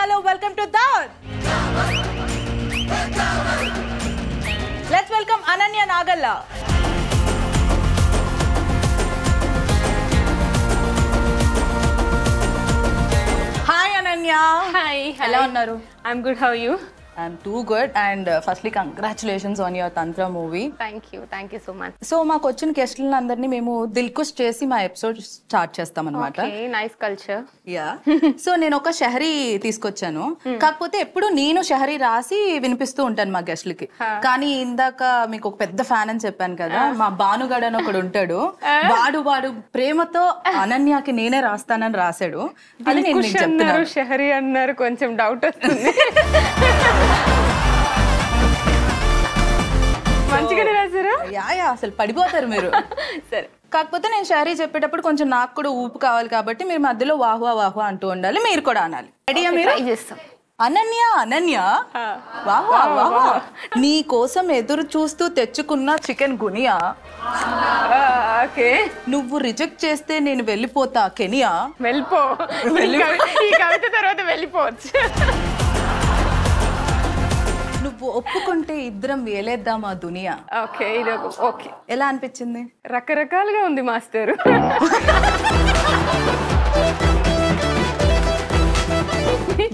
hello, welcome to Daawat. Let's welcome Ananya Nagalla. Hi Ananya. Hi. Hello unnaru. I'm good. How are you? I'm too good and firstly congratulations on your Tantra movie. Thank you so much. So మాకు వచ్చిన గెస్ట్లను అందరినీ మేము దిల్కుష్ చేసి మా episode start చేస్తాం అన్నమాట. Okay, nice culture. Yeah so నేను ఒక షహరీ తీసుకొచ్చాను. కాకపోతే ఎప్పుడు నేను షహరీ రాసి వినిపిస్తూ ఉంటాను మా గెస్ట్లకి. కానీ ఇందాక మీకు ఒక పెద్ద ఫ్యాన్ అని చెప్పాను కదా, మా భానుగడ్ అని ఒకడు ఉంటాడు. వాడు ప్రేమతో అనన్యకి నేనే రాస్తానని రాశాడు. అది నేను మీకు చెప్తున్నాను. షహరీ అన్నారు, కొంచెం డౌట్ వస్తుంది. మంచిగానే రాశారా? యా అసలు పడిపోతారు మీరు. సరే, కాకపోతే నేను షహరీ చెప్పేటప్పుడు కొంచెం నాకు కూడా ఊపు కావాలి కాబట్టి మీరు మధ్యలో వాహువా వాహువా అంటూ ఉండాలి, మీరు కూడా అనాలి. రెడీయా మీరు? ట్రై చేస్తాం. అనన్య వాహువా వాహువా, నీ కోసం ఎదురు చూస్తూ తెచ్చుకున్న చికెన్ గునియా. ఓకే, నువ్వు రిజెక్ట్ చేస్తే నేను వెళ్ళిపోతా కెనియా. వెళ్ళిపో. ఈ కవిత తర్వాత వెళ్ళిపోవచ్చు. నువ్వు ఒప్పుకుంటే ఇద్దరం వేలేద్దామా దునియా. ఓకే, ఇది ఓకే. ఎలా అనిపించింది? రకరకాలుగా ఉంది మాస్టర్.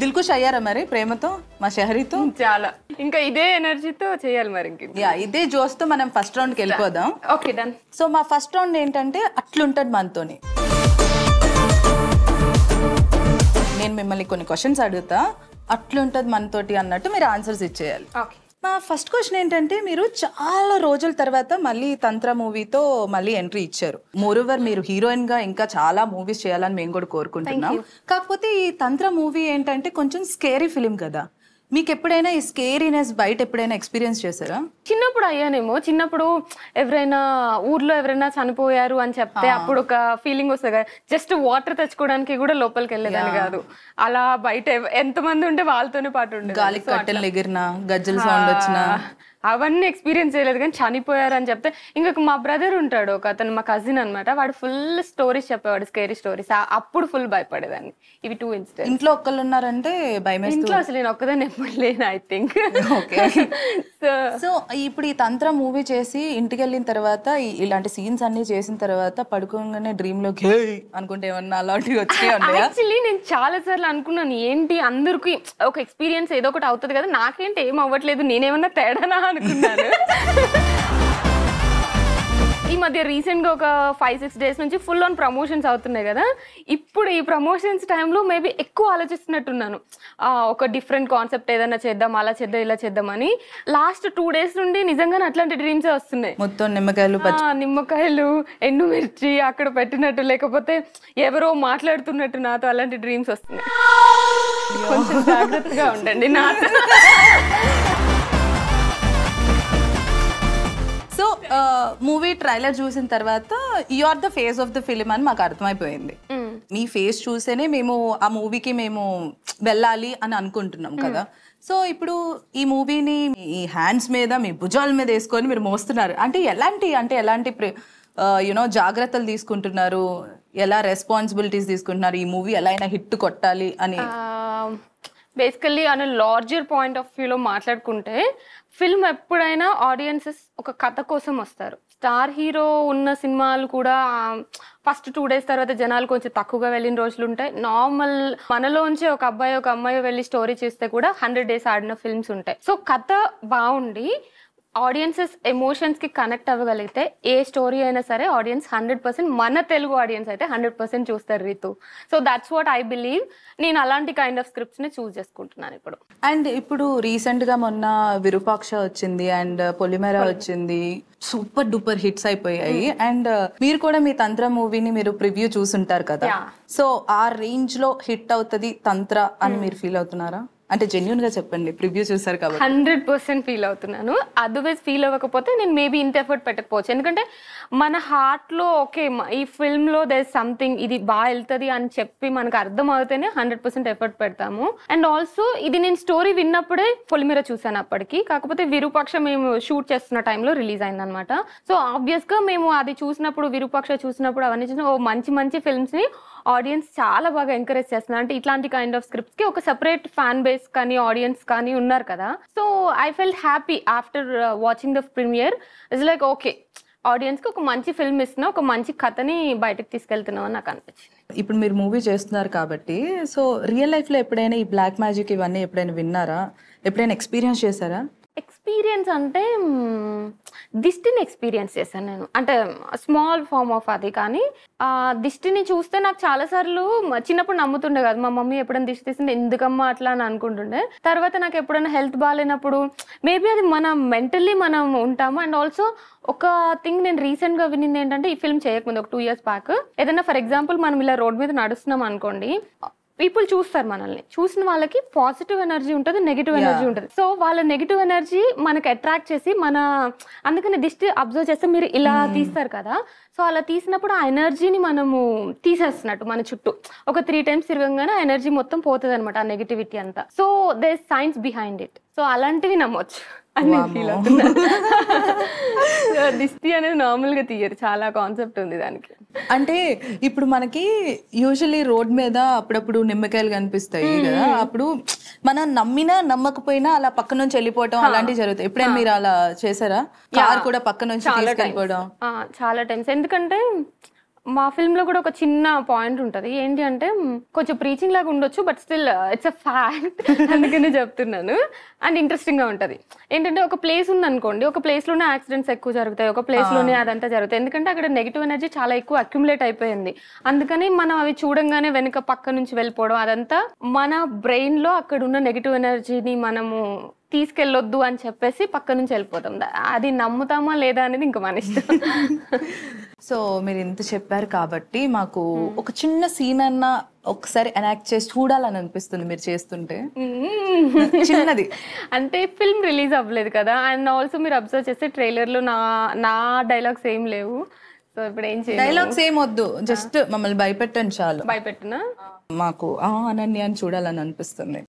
దిల్కుష్ అయ్యారా మరి ప్రేమతో మా షహరీతో? చాలా, ఇంకా ఇదే ఎనర్జీతో చేయాలి మరి. యా, ఇదే జోస్తో మనం ఫస్ట్ రౌండ్కి వెళ్ళిపోదాం. Okay, done. సో మా ఫస్ట్ రౌండ్ ఏంటంటే అట్లుంటది మనతోని. నేను మిమ్మల్ని కొన్ని క్వశ్చన్స్ అడుగుతా, అట్లుంటది మనతోటి అన్నట్టు మీరు ఆన్సర్స్ ఇచ్చేయాలి. ఓకే. మా ఫస్ట్ క్వశ్చన్ ఏంటంటే, మీరు చాలా రోజుల తర్వాత మళ్ళీ తంత్ర మూవీతో మళ్ళీ ఎంట్రీ ఇచ్చారు. మోరోవర్ మీరు హీరోయిన్ గా ఇంకా చాలా మూవీస్ చేయాలని మేము కూడా కోరుకుంటున్నాం. కాకపోతే ఈ తంత్ర మూవీ ఏంటంటే కొంచెం స్కేరీ ఫిలిం కదా. మీకు ఎప్పుడైనా ఈ స్కేరీనెస్ బయట ఎప్పుడైనా ఎక్స్పీరియన్స్ చేశారా? చిన్నప్పుడు అయ్యానేమో. చిన్నప్పుడు ఎవరైనా ఊర్లో ఎవరైనా చనిపోయారు అని చెప్తే అప్పుడు ఒక ఫీలింగ్ వస్తుంది కదా, జస్ట్ వాటర్ తెచ్చుకోవడానికి కూడా లోపలికి వెళ్ళేదాన్ని కాదు. అలా బయట ఎంతమంది ఉంటే వాళ్ళతోనే పాటు ఉండే. గాలికి కట్టెలు ఎగిరినా, గజ్జల సౌండ్ వచ్చినా అవన్నీ ఎక్స్పీరియన్స్ చేయలేదు. కానీ చనిపోయారు అని చెప్తే, ఇంకొక మా బ్రదర్ ఉంటాడు, ఒక అతను మా కజిన్ అనమాట, వాడు ఫుల్ స్టోరీస్ చెప్పేవాడు, స్కేరీ స్టోరీస్. అప్పుడు ఫుల్ భయపడేదాన్ని. ఇవి 2 ఇన్సిడెంట్స్. ఇంట్లో ఒక్కళ్ళు ఉన్నారంటే భయం. ఇంట్లో అసలు నేను ఒక్కదాన్ని ఎప్పుడు లేను, ఐ థింక్. సో ఇప్పుడు ఈ తంత్ర మూవీ చేసి ఇంటికి వెళ్ళిన తర్వాత ఇలాంటి సీన్స్ అన్ని చేసిన తర్వాత పడుకోగానే డ్రీమ్ లోకి అనుకుంటే ఏమన్నా అలాంటివి వచ్చాయి? యాక్చువల్లీ నేను చాలా సార్లు అనుకున్నాను, ఏంటి అందరికి ఒక ఎక్స్పీరియన్స్ ఏదో ఒకటి అవుతుంది కదా, నాకేంటి ఏం అవ్వట్లేదు, నేనేమన్నా తేడానా అనుకున్నాను. ఈ మధ్య రీసెంట్గా ఒక 5-6 డేస్ నుంచి ఫుల్ ఆన్ ప్రమోషన్స్ అవుతున్నాయి కదా. ఇప్పుడు ఈ ప్రమోషన్స్ టైంలో మేబీ ఎక్కువ ఆలోచిస్తున్నట్టున్నాను, ఒక డిఫరెంట్ కాన్సెప్ట్ ఏదైనా చేద్దాం, అలా చేద్దాం, ఇలా చేద్దామని. లాస్ట్ 2 డేస్ నుండి నిజంగానే అట్లాంటి డ్రీమ్సే వస్తున్నాయి. మొత్తం నిమ్మకాయలు, ఎండుమిర్చి అక్కడ పెట్టినట్టు, లేకపోతే ఎవరో మాట్లాడుతున్నట్టు నాతో, అలాంటి డ్రీమ్స్ వస్తున్నాయి. కొంచెం జాగ్రత్తగా ఉండండి నాతో. సో మూవీ ట్రైలర్ చూసిన తర్వాత you are the face of the film అని మాకు అర్థమైపోయింది. మీ ఫేస్ చూసేనే మేము ఆ మూవీకి మేము వెళ్ళాలి అని అనుకుంటున్నాం కదా. సో ఇప్పుడు ఈ మూవీని మీ హ్యాండ్స్ మీద, మీ భుజాల మీద వేసుకొని మీరు మోస్తున్నారు అంటే ఎలాంటి యునో జాగ్రత్తలు తీసుకుంటున్నారు, ఎలా రెస్పాన్సిబిలిటీస్ తీసుకుంటున్నారు, ఈ మూవీ ఎలా అయినా హిట్ కొట్టాలి అని? బేసికల్లీ అనే లార్జర్ పాయింట్ ఆఫ్ వ్యూలో మాట్లాడుకుంటే, ఫిల్మ్ ఎప్పుడైనా ఆడియన్సెస్ ఒక కథ కోసం వస్తారు. స్టార్ హీరో ఉన్న సినిమాలు కూడా ఫస్ట్ 2 డేస్ తర్వాత జనాలు కొంచెం తక్కువగా వెళ్ళిన రోజులు ఉంటాయి. నార్మల్ మనలోంచి ఒక అబ్బాయి ఒక అమ్మాయి వెళ్ళి స్టోరీ చేస్తే కూడా 100 డేస్ ఆడిన ఫిల్మ్స్ ఉంటాయి. సో కథ బాగుండి ఆడియన్సెస్ ఎమోషన్స్ కి కనెక్ట్ అవ్వగలిగితే ఏ స్టోరీ అయినా సరే ఆడియన్స్ 100%, మన తెలుగు ఆడియన్స్ అయితే 100% చూస్తారు Rithu. So that's what I believe. నేను అలాంటి కైండ్ ఆఫ్ స్క్రిప్ట్స్ ని చూస్ చేసుకుంటున్నాను ఇప్పుడు. అండ్ ఇప్పుడు రీసెంట్ గా మొన్న విరూపాక్ష వచ్చింది అండ్ పొలిమేర వచ్చింది, సూపర్ డూపర్ హిట్స్ అయిపోయాయి. అండ్ మీరు కూడా మీ తంత్ర మూవీని మీరు ప్రివ్యూ చూసుంటారు కదా. సో ఆ రేంజ్ లో హిట్ అవుతుంది తంత్ర అని మీరు ఫీల్ అవుతున్నారా? అంటే జెన్యూన్ గా చెప్పండి, ప్రివ్యూ చూసారు కాబట్టి. 100% ఫీల్ అవుతున్నాను. అదర్వైజ్ ఫీల్ అవ్వకపోతే నేను మేబీ ఇంత ఎఫర్ట్ పెట్టకపోవచ్చు. ఎందుకంటే మన హార్ట్లో ఓకే ఈ ఫిల్మ్లో దేర్ సంథింగ్, ఇది బాగా వెళ్తుంది అని చెప్పి మనకు అర్థం అవుతేనే 100% ఎఫర్ట్ పెడతాము. అండ్ ఆల్సో ఇది నేను స్టోరీ విన్నప్పుడే పొలిమేర చూసాను అప్పటికి. కాకపోతే విరూపాక్ష మేము షూట్ చేస్తున్న టైంలో రిలీజ్ అయిందనమాట. సో ఆబ్వియస్గా మేము అది చూసినప్పుడు, విరూపాక్ష చూసినప్పుడు అవన్నీ చూసిన మంచి మంచి ఫిల్మ్స్ని ఆడియన్స్ చాలా బాగా ఎంకరేజ్ చేస్తున్నారు. అంటే ఇట్లాంటి కైండ్ ఆఫ్ స్క్రిప్ట్స్ కి ఒక సెపరేట్ ఫ్యాన్ బేస్ కానీ ఆడియన్స్ కానీ ఉన్నారు కదా. So I felt happy after watching the premiere. It's like okay, ఆడియన్స్కి ఒక మంచి ఫిల్మ్ ఇస్తున్నాం, ఒక మంచి కథని బయటకు తీసుకెళ్తున్నాం అని నాకు అనిపించింది. ఇప్పుడు మీరు మూవీ చేస్తున్నారు కాబట్టి, సో రియల్ లైఫ్లో ఎప్పుడైనా ఈ బ్లాక్ మ్యాజిక్ ఇవన్నీ ఎప్పుడైనా విన్నారా, ఎప్పుడైనా ఎక్స్పీరియన్స్ చేశారా? ఎక్స్పీరియన్స్ అంటే దిష్టిని ఎక్స్పీరియన్స్ చేశాను నేను. అంటే స్మాల్ ఫార్మ్ ఆఫ్ అది. కానీ దిష్టిని చూస్తే నాకు చాలాసార్లు చిన్నప్పుడు నమ్ముతుండే కాదు. మా మమ్మీ ఎప్పుడైనా దిష్టి తీసింది ఎందుకమ్మా అట్లా అని అనుకుంటుండే. తర్వాత నాకు ఎప్పుడైనా హెల్త్ బాగాలేనప్పుడు మేబీ అది మనం మెంటల్లీ మనం ఉంటాము. అండ్ ఆల్సో ఒక థింగ్ నేను రీసెంట్గా వినింది ఏంటంటే, ఈ ఫిల్మ్ చేయకముందు ఒక 2 years బ్యాక్, ఏదైనా ఫర్ ఎగ్జాంపుల్ మనం ఇలా రోడ్ మీద నడుస్తున్నాం అనుకోండి, పీపుల్ చూస్తారు మనల్ని. చూసిన వాళ్ళకి పాజిటివ్ ఎనర్జీ ఉంటుంది, నెగిటివ్ ఎనర్జీ ఉంటుంది. సో వాళ్ళ నెగిటివ్ ఎనర్జీ మనకు అట్రాక్ట్ చేసి అందుకని దిష్టి అబ్జర్వ్ చేస్తే మీరు ఇలా తీస్తారు కదా. సో అలా తీసినప్పుడు ఆ ఎనర్జీని మనము తీసేస్తున్నట్టు మన చుట్టూ ఒక 3 times తిరగంగానే ఆ ఎనర్జీ మొత్తం పోతుంది అనమాట, ఆ నెగిటివిటీ అంతా. So there is science behind it. So అలాంటివి నమ్మొచ్చు అని నేను ఫీల్ అవుతున్నాను. దిష్టి అనేది నార్మల్ గా తీయరు, చాలా కాన్సెప్ట్ ఉంది దానికి. అంటే ఇప్పుడు మనకి యూజువల్లీ రోడ్ మీద అప్పుడప్పుడు నిమ్మకాయలు కనిపిస్తాయి కదా, అప్పుడు మనం నమ్మినా నమ్మకపోయినా అలా పక్క నుంచి వెళ్ళిపోవడం అలాంటివి జరుగుతాయి. ఎప్పుడైనా మీరు అలా చేశారా? కార్ కూడా పక్క నుంచి తీసుకెళ్ళిపోవడం? చాలా టైమ్స్. ఎందుకంటే మా ఫిల్మ్ లో కూడా ఒక చిన్న పాయింట్ ఉంటది. ఏంటి అంటే, కొంచెం ప్రీచింగ్ లాగా ఉండొచ్చు, but still it's a fact, అందుకనే చెప్తున్నాను. అండ్ ఇంట్రెస్టింగ్ గా ఉంటది. ఏంటంటే, ఒక ప్లేస్ ఉంది అనుకోండి, ఒక ప్లేస్ లోనే యాక్సిడెంట్స్ ఎక్కువ జరుగుతాయి, ఒక ప్లేస్ లోనే అదంతా జరుగుతాయి. ఎందుకంటే అక్కడ నెగిటివ్ ఎనర్జీ చాలా ఎక్కువ అక్యుములేట్ అయిపోయింది. అందుకని మనం అవి చూడంగానే వెనుక పక్క నుంచి వెళ్ళిపోవడం, అదంతా మన బ్రెయిన్ లో అక్కడ ఉన్న నెగిటివ్ ఎనర్జీని మనము తీసుకెళ్ళొద్దు అని చెప్పేసి పక్క నుంచి వెళ్ళిపోతాం. అది నమ్ముతామా లేదా అనేది ఇంకా మన ఇష్టం. సో మీరు ఇంత చెప్పారు కాబట్టి మాకు ఒక చిన్న సీన్ అన్న ఒకసారి ఎనాక్ట్ చేసి చూడాలని అనిపిస్తుంది మీరు చేస్తుంటే. చిన్నది అంటే ఫిల్మ్ రిలీజ్ అవ్వలేదు కదా, అండ్ ఆల్సో మీరు అబ్జర్వ్ చేస్తే ట్రైలర్ లో నా డైలాగ్స్ ఏం లేవు. సో ఇప్పుడు ఏం చేయాలి? డైలాగ్స్ ఏం వద్దు, జస్ట్ మమ్మల్ని భయపెట్టండి చాలు. భయపెట్టినా మాకు అనన్యాన్ని చూడాలని అనిపిస్తుంది.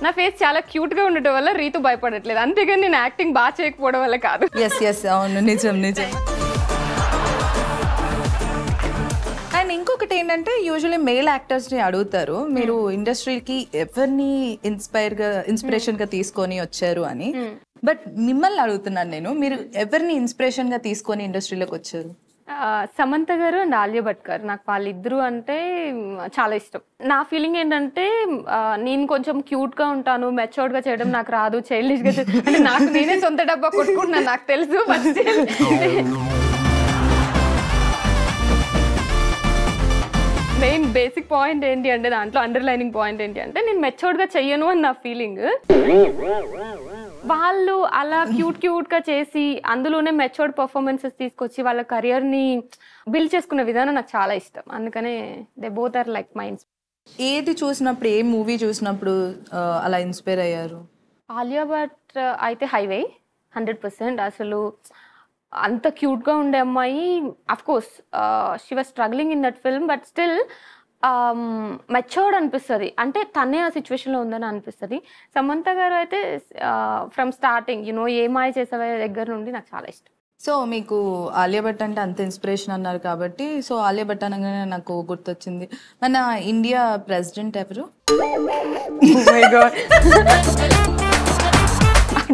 నా ఫేస్ చాలా క్యూట్ గా ఉండటం వల్ల రీతు భయపడట్లేదు, అంతేగాని నేను యాక్టింగ్ బాగా చేయకపోవడం వల్ల కాదు. ఎస్ అవును, నిజం. అండ్ ఇంకొకటి ఏంటంటే, యూజువల్లీ మేల్ యాక్టర్స్ ని అడుగుతారు మీరు ఇండస్ట్రీకి ఎవరిని ఇన్స్పిరేషన్ గా తీసుకొని వచ్చారు అని. బట్ మిమ్మల్ని అడుగుతున్నాను నేను, మీరు ఎవరిని ఇన్స్పిరేషన్ గా తీసుకొని ఇండస్ట్రీలోకి వచ్చారు? సమంత గారు అండ్ ఆలియా భట్ గారు. నాకు వాళ్ళిద్దరు అంటే చాలా ఇష్టం. నా ఫీలింగ్ ఏంటంటే, నేను కొంచెం క్యూట్ గా ఉంటాను, మెచ్యూర్డ్ గా చేయడం నాకు రాదు, చైల్డిష్ గా అంటే నాకు నేనే సొంత డబ్బా కొట్టుకుంటున్నాను నాకు తెలుసు. మెయిన్ బేసిక్ పాయింట్ ఏంటి అంటే, దాంట్లో అండర్లైనింగ్ పాయింట్ ఏంటి అంటే, నేను మెచ్యూర్డ్ గా చెయ్యను అని నా ఫీలింగ్. వాళ్ళు అలా క్యూట్ గా చేసి అందులోనే మెచ్యూర్డ్ పర్ఫార్మెన్సెస్ తీసుకొచ్చి వాళ్ళ కెరియర్ ని బిల్డ్ చేసుకున్న విధానం నాకు చాలా ఇష్టం. అందుకనే they both are like my inspiration. ఏది చూసినప్పుడు, ఏ మూవీ చూసినప్పుడు అలా ఇన్స్పైర్ అయ్యారు? ఆలియా భట్ అయితే హైవే 100%. అసలు అంత క్యూట్ గా ఉండే అమ్మాయి, of course she was struggling in that film, but still matured అనిపిస్తుంది. అంటే తనే ఆ సిచ్యువేషన్ లో ఉందని అనిపిస్తుంది. సమంత గారు అయితే ఫ్రమ్ స్టార్టింగ్ ఏ మాయ చేసే దగ్గర నుండి నాకు చాలా ఇష్టం. సో మీకు ఆలియా భట్ అంటే అంత ఇన్స్పిరేషన్ అన్నారు కాబట్టి, సో ఆలియా భట్ అనగానే నాకు గుర్తొచ్చింది, మన ఇండియా ప్రెసిడెంట్ ఎవరు?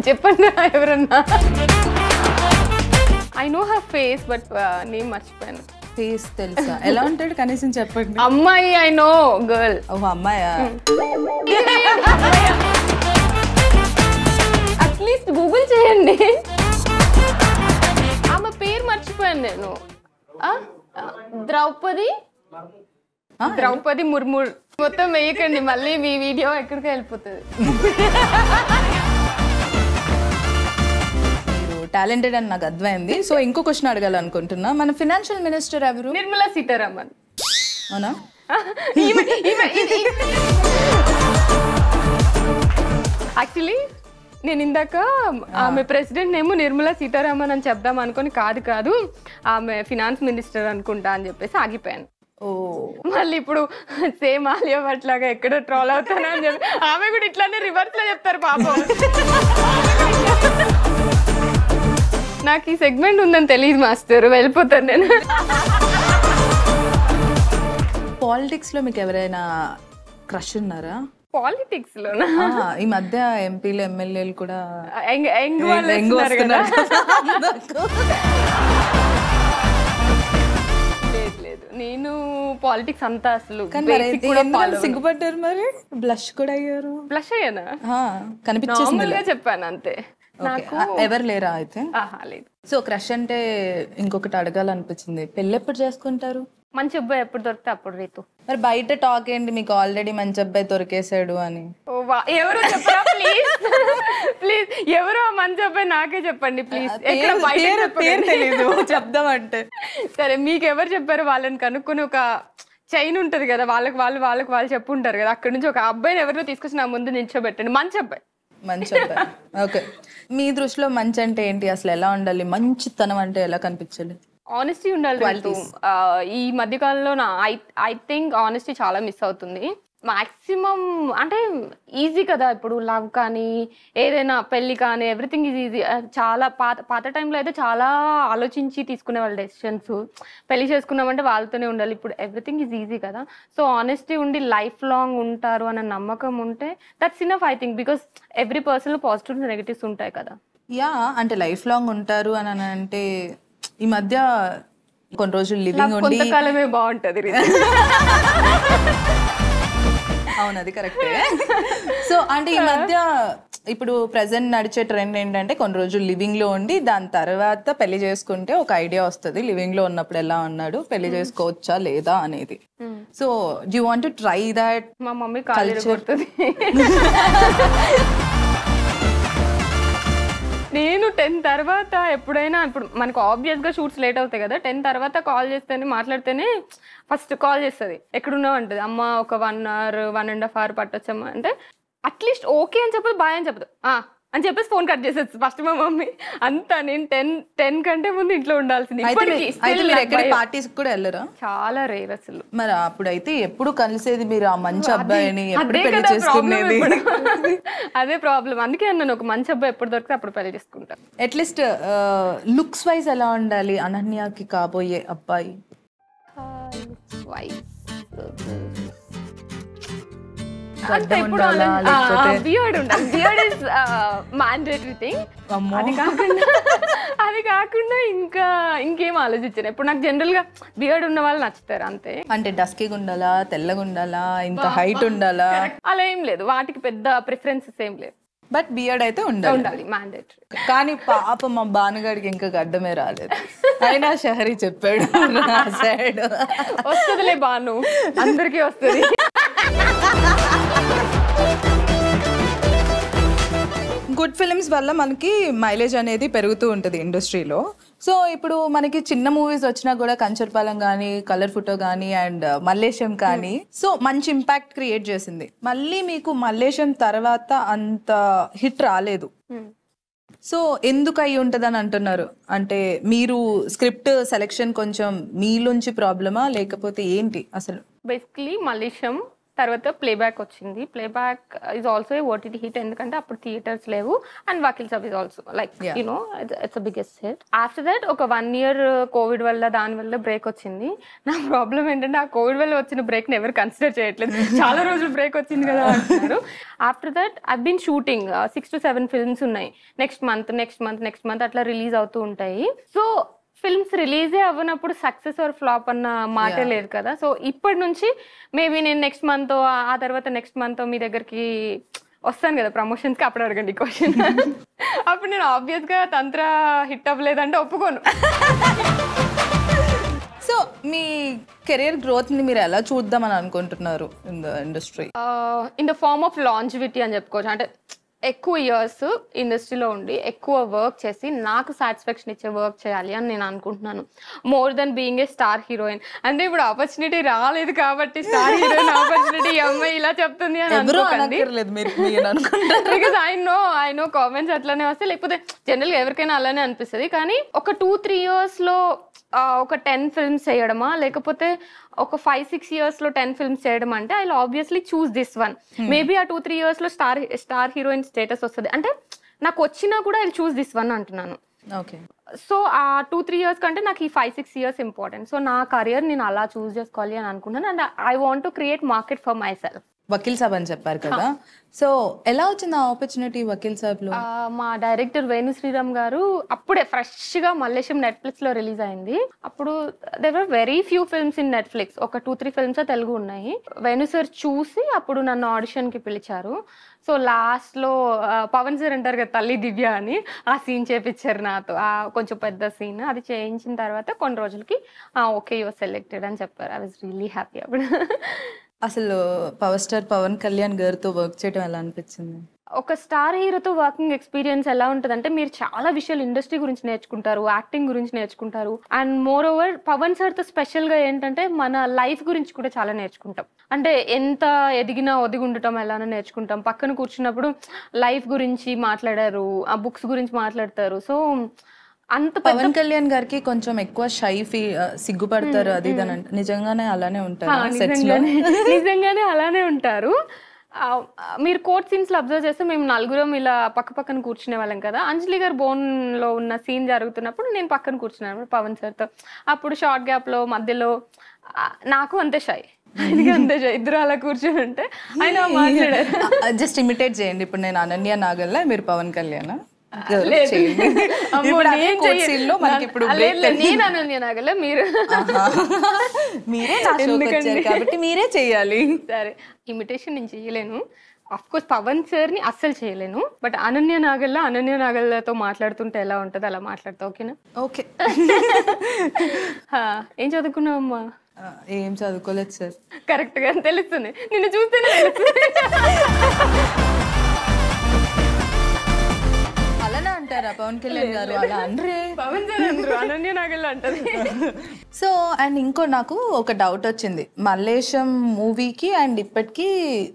చెప్పండి ఎవరన్నా. I know her face but name మర్చిపోయాను. ఫేస్ తెలుసా? ఎలా ఉంటాడు కనీసం చెప్పండి. అమ్మాయి ఐ నో గర్ల్. ఓహో అమ్మాయా? అట్లీస్ట్ గూగుల్ చేయండి. ఆమె పేరు మర్చిపోయాను నేను. ద్రౌపది ముర్ము. మొత్తం వేయకండి, మళ్ళీ మీ వీడియో ఎక్కడికి వెళ్ళిపోతుంది. టాలెంటెడ్ అని నాకు అర్థమైంది. సో ఇంకో క్వశ్చన్ అడగాలనుకుంటున్నా, మన ఫైనాన్షియల్ మినిస్టర్ ఎవరు? నిర్మలా సీతారామన్. అవునా? యాక్చువల్లీ నేను ఇందాక ఆమె ప్రెసిడెంట్ ఏమో నిర్మలా సీతారామన్ అని చెప్దాం అనుకొని, కాదు ఆమె ఫినాన్స్ మినిస్టర్ అనుకుంటా అని చెప్పేసి ఆగిపోయాను. ఓ మళ్ళీ ఇప్పుడు సేమ్ ఆలియా భట్ లాగా ఎక్కడ ట్రోల్ అవుతానా అని చెప్పి ఆమె కూడా ఇట్లానే రివర్స్ లో చెప్తారు పాపం. నాకు ఈ సెగ్మెంట్ ఉందని తెలియదు మాస్టర్, వెళ్ళిపోతాను నేను. పాలిటిక్స్ లో మీకు ఎవరైనా క్రష్ ఉన్నారా? పాలిటిక్స్ లోనా? ఈ మధ్య ఎంపీలు ఎమ్మెల్యేలు కూడా లేదు, నేను పాలిటిక్స్ అంతా అసలు సిగ్గుపడ్డారు, మరి బ్లష్ కూడా అయ్యారు. బ్లష్ అయ్యానా? కనిపించేసింది చెప్పాను అంతే. నాకు ఎవరు లేరా అయితే? లేదు. సో క్రష్ అంటే ఇంకొకటి అడగాలనిపించింది, పెళ్ళి ఎప్పుడు చేసుకుంటారు? మంచి అబ్బాయి ఎప్పుడు దొరికితే అప్పుడు రీతు. మరి బయట టాక్ ఏంటి మీకు ఆల్రెడీ మంచి అబ్బాయి దొరికేసాడు అని? ఎవరు చెప్పరా ప్లీజ్ ప్లీజ్, ఎవరు ఆ మంచి అబ్బాయి నాకే చెప్పండి ప్లీజ్. తెలీదు చెప్దామంటే. సరే మీకు ఎవరు చెప్పారు వాళ్ళని కనుక్కొని ఒక చైన్ ఉంటది కదా, వాళ్ళకి చెప్పుంటారు కదా, అక్కడ నుంచి ఒక అబ్బాయిని ఎవరినో తీసుకొచ్చి నా ముందు నిల్చోబెట్టండి, మంచి అబ్బాయి. మంచి అబ్బాయి, ఓకే. మీ దృష్టిలో మంచి అంటే ఏంటి, అసలు ఎలా ఉండాలి, మంచితనం అంటే ఎలా కనిపించాలి? ఆనెస్టీ ఉండాలి. ఈ మధ్యకాలంలో ఐ థింక్ ఆనెస్టీ చాలా మిస్ అవుతుంది. మాక్సిమం అంటే ఈజీ కదా ఇప్పుడు, లవ్ కానీ ఏదైనా పెళ్లి కానీ ఎవ్రీథింగ్ ఈజ్ ఈజీ. చాలా పాత టైంలో అయితే చాలా ఆలోచించి తీసుకునే వాళ్ళ డెసిషన్స్. పెళ్లి చేసుకున్నామంటే వాళ్ళతోనే ఉండాలి. ఇప్పుడు ఎవ్రీథింగ్ ఈజ్ ఈజీ కదా. సో ఆనెస్టీ ఉండి లైఫ్ లాంగ్ ఉంటారు అన్న నమ్మకం ఉంటే that's enough I think. Because every పర్సన్లో పాజిటివ్స్ నెగటివ్స్ ఉంటాయి కదా. యా, అంటే లైఫ్ లాంగ్ ఉంటారు అని అంటే ఈ మధ్య కొన్ని రోజులు లివింగ్ ఉండి కొంతకాలమే బాగుంటది. అవును, అది కరెక్టే. సో అంటే ఈ మధ్య ఇప్పుడు ప్రెసెంట్ నడిచే ట్రెండ్ ఏంటంటే కొన్ని రోజులు లివింగ్ లో ఉండి దాని తర్వాత పెళ్లి చేసుకుంటే ఒక ఐడియా వస్తుంది, లివింగ్ లో ఉన్నప్పుడు ఎలా ఉన్నాడు, పెళ్లి చేసుకోవచ్చా లేదా అనేది. So do you want to try that? మా మమ్మీ కాలేజ్ కొడుతుంది. నేను 10 తర్వాత ఎప్పుడైనా, ఇప్పుడు మనకు ఆబ్వియస్గా షూట్స్ లేట్ అవుతాయి కదా, 10 తర్వాత కాల్ చేస్తేనే మాట్లాడితేనే ఫస్ట్ కాల్ చేస్తుంది, ఎక్కడున్నావు అంటది. అమ్మ ఒక 1 hour 1.5 hour పట్టొచ్చమ్మా అంటే అట్లీస్ట్ ఓకే అని చెప్పదు, బాయ్ అని చెప్పదు, అని చెప్పేసి ఫోన్ కట్ చేసేది ఫస్ట్ మా మమ్మీ. అంతా నేను 10 కంటే ముందు ఇంట్లో ఉండాల్సింది. పార్టీస్ కూడా వెళ్ళరా? చాలా రేర్ అసలు. మరి అప్పుడైతే ఎప్పుడు కలిసేది మీరు ఆ మంచి అబ్బాయిని, ఎప్పుడు పెళ్లి చేసుకునేది? అదే ప్రాబ్లం. అందుకే అన్నాను ఒక మంచి అబ్బాయి ఎప్పుడు దొరికితే అప్పుడు పెళ్లి చేసుకుంటా. అట్లీస్ట్ లుక్స్ వైజ్ ఎలా ఉండాలి అనన్యకి కాబోయే అబ్బాయి? బియర్డ్ ఉండాలి. Beard is mandatory thing. అది కాకుండా ఇంకేం ఆలోచించాను. ఇప్పుడు నాకు జనరల్ గా బియర్డ్ ఉన్న వాళ్ళు నచ్చుతారు అంతే. అంటే డస్కీగా ఉండాలా, తెల్లగా ఉండాలా, ఇంత హైట్ ఉండాలా, అలా ఏం లేదు. వాటికి పెద్ద ప్రిఫరెన్సెస్ ఏం లేదు. బట్ బియర్డ్ అయితే ఉండాలి, మ్యాండేటరీ. కానీ పాప మా బానుగాడికి ఇంకా గడ్డమే రాలేదు. అయినా షహరీ చెప్పాడు వస్తుందిలే బాను, అందరికీ వస్తుంది. గుడ్ ఫిల్మ్స్ వల్ల మనకి మైలేజ్ అనేది పెరుగుతూ ఉంటుంది ఇండస్ట్రీలో. సో ఇప్పుడు మనకి చిన్న మూవీస్ వచ్చినా కూడా కంచర్పాలెం కానీ, కలర్ ఫోటో కానీ అండ్ మల్లేశం కానీ సో మంచి ఇంపాక్ట్ క్రియేట్ చేసింది. మళ్ళీ మీకు మల్లేశం తర్వాత అంత హిట్ రాలేదు. సో ఎందుకు అయి ఉంటుందని అంటున్నారు? అంటే మీరు స్క్రిప్ట్ సెలెక్షన్ కొంచెం మీలోంచి ప్రాబ్లమా లేకపోతే ఏంటి అసలు? బేసికలీ మల్లేశం తర్వాత ప్లేబ్యాక్ వచ్చింది. Playback is also a OTT hit, ఎందుకంటే అప్పుడు థియేటర్స్ లేవు. And Vakeel Saab is also like you know it's biggest hit. After that ఒక 1 year కోవిడ్ వల్ల దాని వల్ల బ్రేక్ వచ్చింది. నా ప్రాబ్లం ఏంటంటే ఆ కోవిడ్ వల్ల వచ్చిన బ్రేక్ని ఎవరు కన్సిడర్ చేయట్లేదు. చాలా రోజులు బ్రేక్ వచ్చింది కదా అంటున్నారు. After that I been shooting 6 to 7 films ఉన్నాయి. నెక్స్ట్ మంత్ అట్లా రిలీజ్ అవుతూ ఉంటాయి. సో ఫిల్మ్స్ రిలీజే అవ్వనప్పుడు సక్సెస్ ఆర్ ఫ్లాప్ అన్న మాటే లేదు కదా. సో ఇప్పటి నుంచి మేబీ నేను నెక్స్ట్ మంత్ ఆ తర్వాత నెక్స్ట్ మంత్ మీ దగ్గరికి వస్తాను కదా ప్రమోషన్స్కి, అప్పుడు అడగండి క్వశ్చన్. అప్పుడు నేను ఆబ్వియస్గా తంత్ర హిట్ అవ్వలేదంటే ఒప్పుకోను. సో మీ కెరియర్ గ్రోత్ని మీరు ఎలా చూద్దామని అనుకుంటున్నారు in the industry? In the form of longevity అని చెప్పుకోవచ్చు. అంటే ఎక్కువ ఇయర్స్ ఇండస్ట్రీలో ఉండి ఎక్కువ వర్క్ చేసి నాకు సాటిస్ఫాక్షన్ ఇచ్చే వర్క్ చేయాలి అని నేను అనుకుంటున్నాను. More than being a star heroine. అంటే ఇప్పుడు ఆపర్చునిటీ రాలేదు కాబట్టి స్టార్ హీరోయిన్ ఆపర్చునిటీ అమ్మాయి ఇలా చెప్తుంది అని అనుకోకండి. బికాస్ ఐ నో కామెంట్స్ అట్లానే వస్తాయి, లేకపోతే జనరల్గా ఎవరికైనా అలానే అనిపిస్తుంది. కానీ ఒక 2-3 yearsలో ఒక 10 films చేయడమా, లేకపోతే ఒక 5-6 years లో 10 films చేయడం అంటే I obviously choose this one. Maybe ఆ 2-3 years లో స్టార్ హీరోయిన్ స్టేటస్ వస్తుంది అంటే నాకు వచ్చినా కూడా ఐ చూస్ దిస్ వన్ అంటున్నాను. ఓకే. సో ఆ 2-3 years కంటే నాకు ఈ 5-6 years ఇంపార్టెంట్. సో నా కెరియర్ నేను అలా చూస్ చేసుకోవాలి అని అనుకున్నాను. And I want to create market for myself. Vakeel Saab అని చెప్పారు కదా, సో ఎలా వచ్చింది ఆ ఆపర్చునిటీ వకీల్ సాబ్ లో? మా డైరెక్టర్ వేణు శ్రీరామ్ గారు అప్పుడే ఫ్రెష్ గా మల్లేశం నెట్ఫ్లిక్స్ లో రిలీజ్ అయింది. అప్పుడు there were very few films in Netflix, ఒక 2-3 ఫిల్మ్స్ తెలుగు ఉన్నాయి. వేణు సార్ చూసి అప్పుడు నన్ను ఆడిషన్ కి పిలిచారు. సో లాస్ట్ లో పవన్ సార్ అంటారు కదా తల్లి దివ్య అని, ఆ సీన్ చేపించారు నాతో, ఆ కొంచెం పెద్ద సీన్. అది చేయించిన తర్వాత కొన్ని రోజులకి ఓకే యువర్ సెలెక్టెడ్ అని చెప్పారు. ఐ వాజ్ రియలీ హ్యాపీ అప్పుడు. అసలు పవర్ స్టార్ పవన్ కళ్యాణ్ గారితో వర్క్ చేయడం ఎలా అనిపించింది? ఒక స్టార్ హీరోతో వర్కింగ్ ఎక్స్పీరియన్స్ ఎలా ఉంటుందంటే మీరు చాలా విషయాలు ఇండస్ట్రీ గురించి నేర్చుకుంటారు, యాక్టింగ్ గురించి నేర్చుకుంటారు. అండ్ మోర్ ఓవర్ పవన్ సార్తో స్పెషల్గా ఏంటంటే మన లైఫ్ గురించి కూడా చాలా నేర్చుకుంటాం. అంటే ఎంత ఎదిగినా ఒదిగి ఉండటం ఎలానో నేర్చుకుంటాం. పక్కన కూర్చున్నప్పుడు లైఫ్ గురించి మాట్లాడారు, ఆ బుక్స్ గురించి మాట్లాడతారు. సో అంత పవన్ కళ్యాణ్ గారికి కొంచెం ఎక్కువ షై సిగ్గుపడతారు అది నిజంగానే అలానే ఉంటారు? నిజంగానే అలానే ఉంటారు. మీరు కోర్ట్ సీన్స్ లో అబ్జర్వ్ చేస్తే మేము నలుగురం ఇలా పక్క పక్కన కూర్చునే వాళ్ళం కదా. అంజలి గారు బోన్ లో ఉన్న సీన్ జరుగుతున్నప్పుడు నేను పక్కన కూర్చున్నాను పవన్ సార్ తో. అప్పుడు షార్ట్ గ్యాప్ లో మధ్యలో నాకు అంతే షై, అంతే షై, ఇద్దరు అలా కూర్చొని ఉంటే ఆయన మాట్లాడారు. జస్ట్ ఇమిటేట్ చేయండి. ఇప్పుడు నేను అనన్య నాగల్లా, మీరు పవన్ కళ్యాణ్. కాబట్టి మీరే చెయ్యాలి. సరే, ఇమిటేషన్ నేను చేయలేను. అఫ్ కోర్స్ పవన్ సార్ ని అస్సలు చేయలేను. బట్ అనన్య నాగల్లతో మాట్లాడుతుంటే ఎలా ఉంటది అలా మాట్లాడతా. ఓకేనా? ఓకే. ఏం చదువుకున్నావమ్మా? ఏం చదువుకోలేదు సార్. కరెక్ట్ గా తెలుస్తుంది, నిన్ను చూస్తేనే తెలుస్తుంది. అలానే అంటారా పవన్ కళ్యాణ్ గారు? అలా అనరే, పవన్ సార్ అనరు, అనన్య నాగల్ అంటది. సో అండ్ ఇంకో నాకు ఒక డౌట్ వచ్చింది. మల్లేశం మూవీకి అండ్ ఇప్పటికి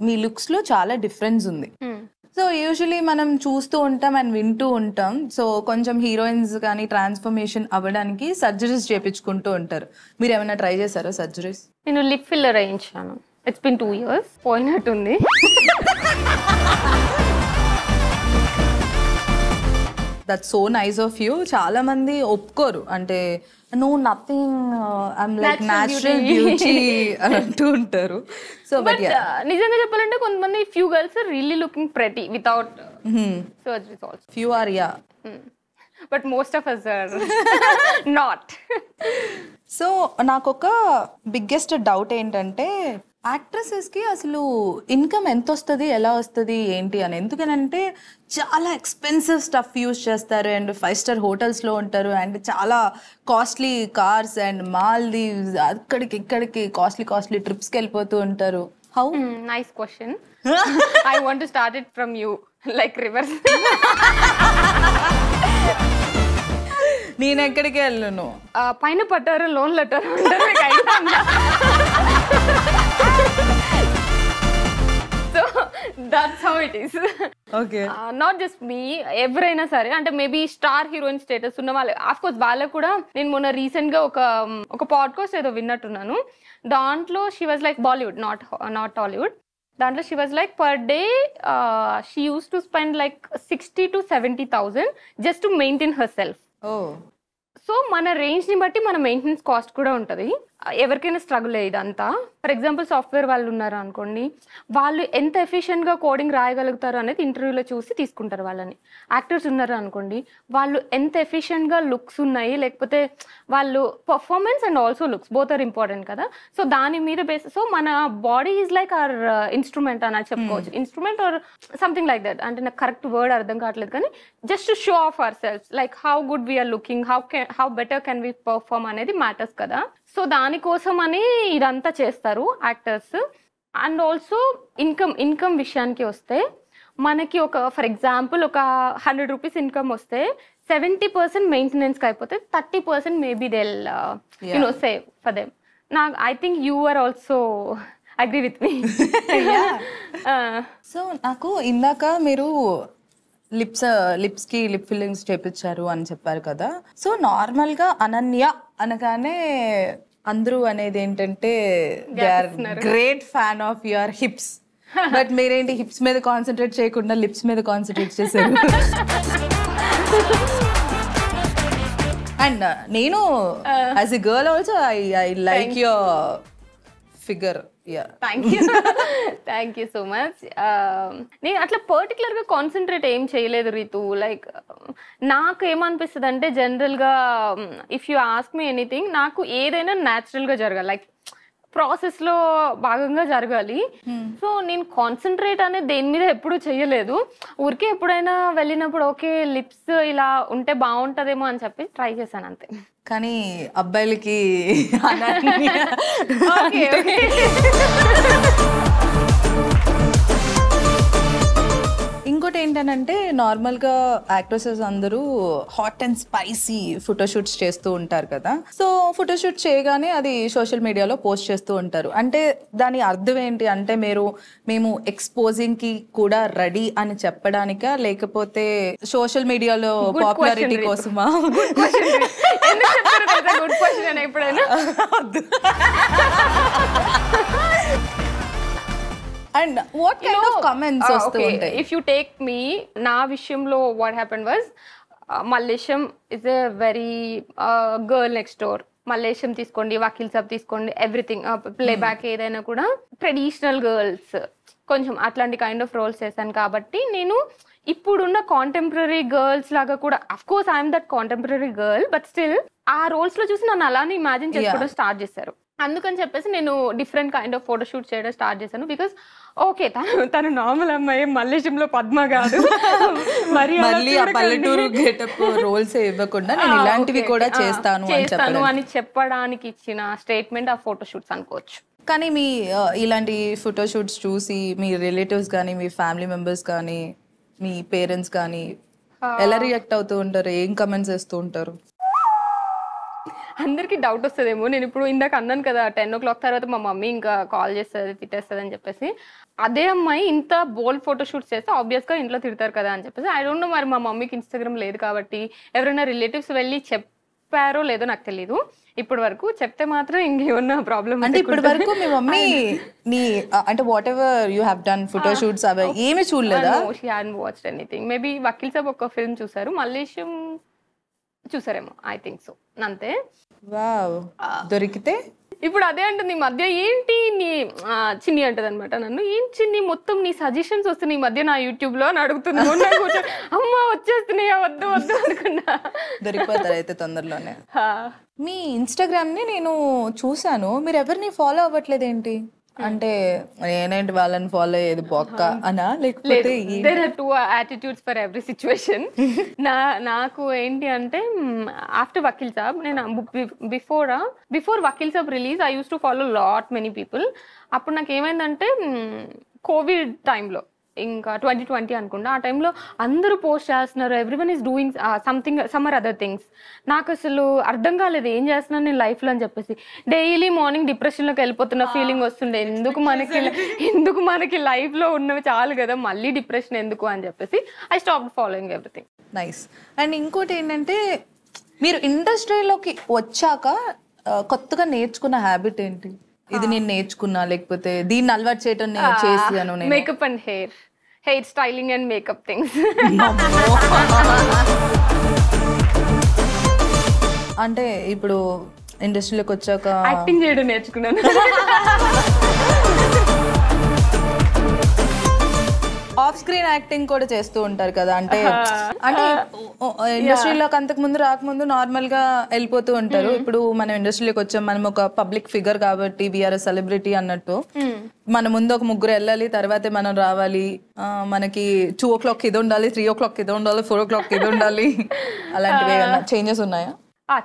మీ లుక్స్ లో చాలా డిఫరెన్స్ ఉంది. సో యూజువలీ మనం చూస్తూ ఉంటాం అండ్ వింటూ ఉంటాం. సో కొంచెం హీరోయిన్స్ కానీ ట్రాన్స్ఫర్మేషన్ అవ్వడానికి సర్జరీస్ చేయించుకుంటూ ఉంటారు. మీరు ఏమైనా ట్రై చేశారా సర్జరీస్? నేను లిప్ ఫిల్లర్ వేయించాను. It's been 2 years. పోయినట్టుంది. That's so nice of you. చాలా మంది ఒప్పుకోరు, అంటే no nothing, I'm like natural beauty అని అంటూ ఉంటారు. సో బట్ నిజంగా చెప్పాలంటే కొంతమంది few girls are really looking pretty without surgeries also. Few are, yeah, but most of us are not. So నాకు ఒక బిగ్గెస్ట్ డౌట్ ఏంటంటే యాక్ట్రెసెస్కి అసలు ఇన్కమ్ ఎంత వస్తుంది, ఎలా వస్తుంది, ఏంటి అని. ఎందుకనంటే చాలా ఎక్స్పెన్సివ్ స్టఫ్ యూజ్ చేస్తారు అండ్ 5-star హోటల్స్లో ఉంటారు అండ్ చాలా కాస్ట్లీ కార్స్ అండ్ మాల్దీవ్స్ అక్కడికి ఇక్కడికి కాస్ట్లీ ట్రిప్స్కి వెళ్ళిపోతూ ఉంటారు. How? Nice question. I want to start it from you, like reverse. నేను ఎక్కడికి వెళ్ళను. పైన పట్టారు loan letter. So that's how it is. Okay. Not just me, ఎవరైనా సరే, అంటే మేబీ స్టార్ హీరోయిన్ స్టేటస్ ఉన్న వాళ్ళు, ఆఫ్ కోర్స్ వాళ్ళకు కూడా. నేను మొన్న రీసెంట్ గా ఒక పాడ్కాస్ట్ ఏదో విన్నట్టున్నాను. దాంట్లో she was like Bollywood, not Tollywood. దాంట్లో she was like per day she uses to spend like 60,000 to 70,000 just to maintain herself. So మన రేంజ్ ని బట్టి మన మెయింటెనెన్స్ కాస్ట్ కూడా ఉంటుంది. ఎవరికైనా స్ట్రగుల్ ఇదంతా. ఫర్ ఎగ్జాంపుల్ సాఫ్ట్వేర్ వాళ్ళు ఉన్నారు అనుకోండి, వాళ్ళు ఎంత ఎఫిషియెంట్ గా కోడింగ్ రాయగలుగుతారు అనేది ఇంటర్వ్యూలో చూసి తీసుకుంటారు వాళ్ళని. యాక్టర్స్ ఉన్నారు అనుకోండి, వాళ్ళు ఎంత ఎఫిషియెంట్ గా లుక్స్ ఉన్నాయి, లేకపోతే వాళ్ళు performance and also looks both are important కదా. సో దాని మీద బేస్. సో మన body is like our instrument అని చెప్పుకోవచ్చు. Instrument or something like that. అంటే నాకు కరెక్ట్ వర్డ్ అర్థం కావట్లేదు, కానీ just to show off our selves, like how good we are looking, how better can we perform అనేది మ్యాటర్స్ కదా. సో దానికోసం అని ఇదంతా చేస్తారు యాక్టర్స్. అండ్ ఆల్సో ఇన్కమ్ విషయానికి వస్తే మనకి ఫర్ ఎగ్జాంపుల్ ఒక 100 rupees ఇన్కమ్ వస్తే 70% మెయింటెనెన్స్కి అయిపోతే 30% maybe they save for them. I think you are also agree with me. So నాకు ఇందాక మీరు లిప్స్కి లిప్ ఫిల్లింగ్స్ చేపించారు అని చెప్పారు కదా. సో నార్మల్గా అనన్య అనగానే అందరూ అనేది ఏంటంటే they are great fan of your hips, but మీరేంటి హిప్స్ మీద కాన్సన్ట్రేట్ చేయకుండా లిప్స్ మీద కాన్సన్ట్రేట్ చేశారు. అండ్ నేను as a girl also I like your figure. Thank you so much. నేను అట్లా పర్టికులర్గా కాన్సన్ట్రేట్ ఏం చేయలేదు రీతు. లైక్ నాకు ఏమనిపిస్తుంది అంటే జనరల్గా if you ask me anything, నాకు ఏదైనా న్యాచురల్గా జరగాలి, లైక్ ప్రాసెస్లో భాగంగా జరగాలి. సో నేను కాన్సన్ట్రేట్ అనేది దేని మీద ఎప్పుడూ చెయ్యలేదు. ఊరికే ఎప్పుడైనా వెళ్ళినప్పుడు ఓకే లిప్స్ ఇలా ఉంటే బాగుంటుందేమో అని చెప్పి ట్రై చేశాను అంతే. కానీ అబ్బాయిలకి ఇంకోటి ఏంటనంటే నార్మల్గా యాక్ట్రెసెస్ అందరూ హాట్ అండ్ స్పైసీ ఫోటోషూట్స్ చేస్తూ ఉంటారు కదా. సో ఫోటోషూట్ చేయగానే అది సోషల్ మీడియాలో పోస్ట్ చేస్తూ ఉంటారు. అంటే దాని అర్థం ఏంటి అంటే మేము ఎక్స్పోజింగ్ కి కూడా రెడీ అని చెప్పడానికా, లేకపోతే సోషల్ మీడియాలో పాపులారిటీ కోసమా? And what kind of comments వస్తూ ఉంటాయి? If you take me, నా విషయంలో what happened was, Mallesham is a very girl next door. Mallesham తీసుకోండి, వకీల్ సాబ్ తీసుకోండి, ఎవ్రీథింగ్ ప్లేబ్యాక్ ఏదైనా కూడా ట్రెడిషనల్ గర్ల్స్ కొంచెం అట్లాంటి కైండ్ ఆఫ్ రోల్స్ చేశాను. కాబట్టి నేను ఇప్పుడున్న కాంటెంపరీ గర్ల్స్ లాగా కూడా, of course I'm that contemporary girl, but still ఆ రోల్స్ లో చూసి నన్ను అలానే ఇమాజిన్ చేసుకోవడం స్టార్ట్ చేశారు. అందుకని చెప్పేసి నేను డిఫరెంట్ కైండ్ ఆఫ్ ఫోటోషూట్ చేయడం స్టార్ట్ చేశాను. బికాస్ ఓకే తను నార్మల్ అమ్మాయి, మల్లేశంలో పద్మ కాదు, మళ్ళీ ఆ పల్లెటూరు గెటప్ రోల్స్ ఇవ్వకుండా నేను ఇలాంటివి కూడా చేస్తాను అని చెప్పడానికి ఇచ్చిన స్టేట్మెంట్ ఆ ఫోటోషూట్స్ అనుకోవచ్చు. కానీ మీ ఇలాంటి ఫోటోషూట్స్ చూసి మీ రిలేటివ్స్ కానీ, మీ ఫ్యామిలీ మెంబర్స్ కానీ, మీ పేరెంట్స్ కానీ ఎలా రియాక్ట్ అవుతూ ఉంటారు? ఏం కమెంట్స్ వేస్తూ ఉంటారు? అందరికి డౌట్ వస్తుందేమో, నేను ఇప్పుడు ఇందాక అన్నాను కదా 10 o'clock తర్వాత మా మమ్మీ ఇంకా కాల్ చేస్తుంది, తిట్టేస్తుంది అని చెప్పేసి. అదే అమ్మాయి ఇంత బోల్డ్ ఫోటోషూట్స్ చేస్తే ఆబ్వియస్గా ఇంట్లో తిడతారు కదా అని చెప్పేసి. ఐ డోంట్ నో, మరి మా మమ్మీకి ఇన్స్టాగ్రామ్ లేదు కాబట్టి ఎవరైనా రిలేటివ్స్ వెళ్ళి చెప్పారో లేదో నాకు తెలీదు. ఇప్పటి వరకు చెప్తే మాత్రం ఇంకేమన్నా ప్రాబ్లమ్ అంటే ఇప్పటి వరకు మీ మమ్మీ నీ అంటే whatever you have done photoshoots అవి ఏమీ చూడలేదా? She hadn't watched anything. Maybe Vakeel Saab ఒక ఫిల్మ్ చూసారు, మల్లేశం చూసారేమో, ఐ థింక్ సో, అంతే. వావ్, దొరికితే ఇప్పుడు అదే అంటుంది ఈ మధ్య, ఏంటి నీ చిన్ని అంటది అనమాట నన్ను, ఏం చిన్ని మొత్తం నీ సజెషన్స్ వస్తున్నాయి ఈ మధ్య నా యూట్యూబ్ లో అని అడుగుతుంది. అమ్మ వచ్చేస్తున్నాయా, వద్దు వద్దు అనుకున్నా. దొరికిపోతారు అయితే తొందరలోనే. మీ ఇన్స్టాగ్రామ్ ని నేను చూసాను, మీరు ఎవరిని ఫాలో అవ్వట్లేదు ఏంటి? అంటే నేనేంటి వాళ్ళని ఫాలో అయ్యేది బొక్క అనా, లేకపోతే there are 2 attitudes for every situation. నాకు ఏంటి అంటే ఆఫ్టర్ వకీల్ సాబ్, నేను before Vakeel Saab release I use to follow lot many people. అప్పుడు నాకు ఏమైందంటే కోవిడ్ టైంలో, ఇంకా 2020 అనుకుంటా, ఆ టైంలో అందరూ పోస్ట్ చేస్తున్నారు, everyone is doing something some or other things. నాకు అసలు అర్థం కాలేదు ఏం చేస్తున్నాను నేను లైఫ్లో అని చెప్పేసి. డైలీ మార్నింగ్ డిప్రెషన్లోకి వెళ్ళిపోతున్న ఫీలింగ్ వస్తుండే. ఎందుకు మనకి లైఫ్లో ఉన్నవి చాలు కదా, మళ్ళీ డిప్రెషన్ ఎందుకు అని చెప్పేసి I stopped following everything. Nice. And ఇంకోటి ఏంటంటే మీరు ఇండస్ట్రీలోకి వచ్చాక కొత్తగా నేర్చుకున్న హ్యాబిట్ ఏంటి? ఇది నేను నేర్చుకున్నా, లేకపోతే దీన్ని అలవాటు చేయటం చేసాను? Makeup and hair styling and makeup things. అంటే ఇప్పుడు ఇండస్ట్రీలోకి వచ్చాక యాక్టింగ్ చేయడం నేర్చుకున్నాను. ఆఫ్ స్క్రీన్ యాక్టింగ్ కూడా చేస్తూ ఉంటారు కదా, అంటే ఇండస్ట్రీలోకి అంతకు ముందు రాకముందు నార్మల్ గా వెళ్ళిపోతూ ఉంటారు. ఇప్పుడు మనం ఇండస్ట్రీలోకి వచ్చాం, మనం ఒక పబ్లిక్ ఫిగర్ కాబట్టి వీఆర్ సెలబ్రిటీ అన్నట్టు మన ముందు ఒక ముగ్గురు వెళ్ళాలి, తర్వాతే మనం రావాలి. మనకి 2 o'clock ఇది ఉండాలి, 3 o'clock ఇది ఉండాలి, 4 o'clock ఇది ఉండాలి. అలాంటివి ఏమన్నా చేంజెస్ ఉన్నాయా?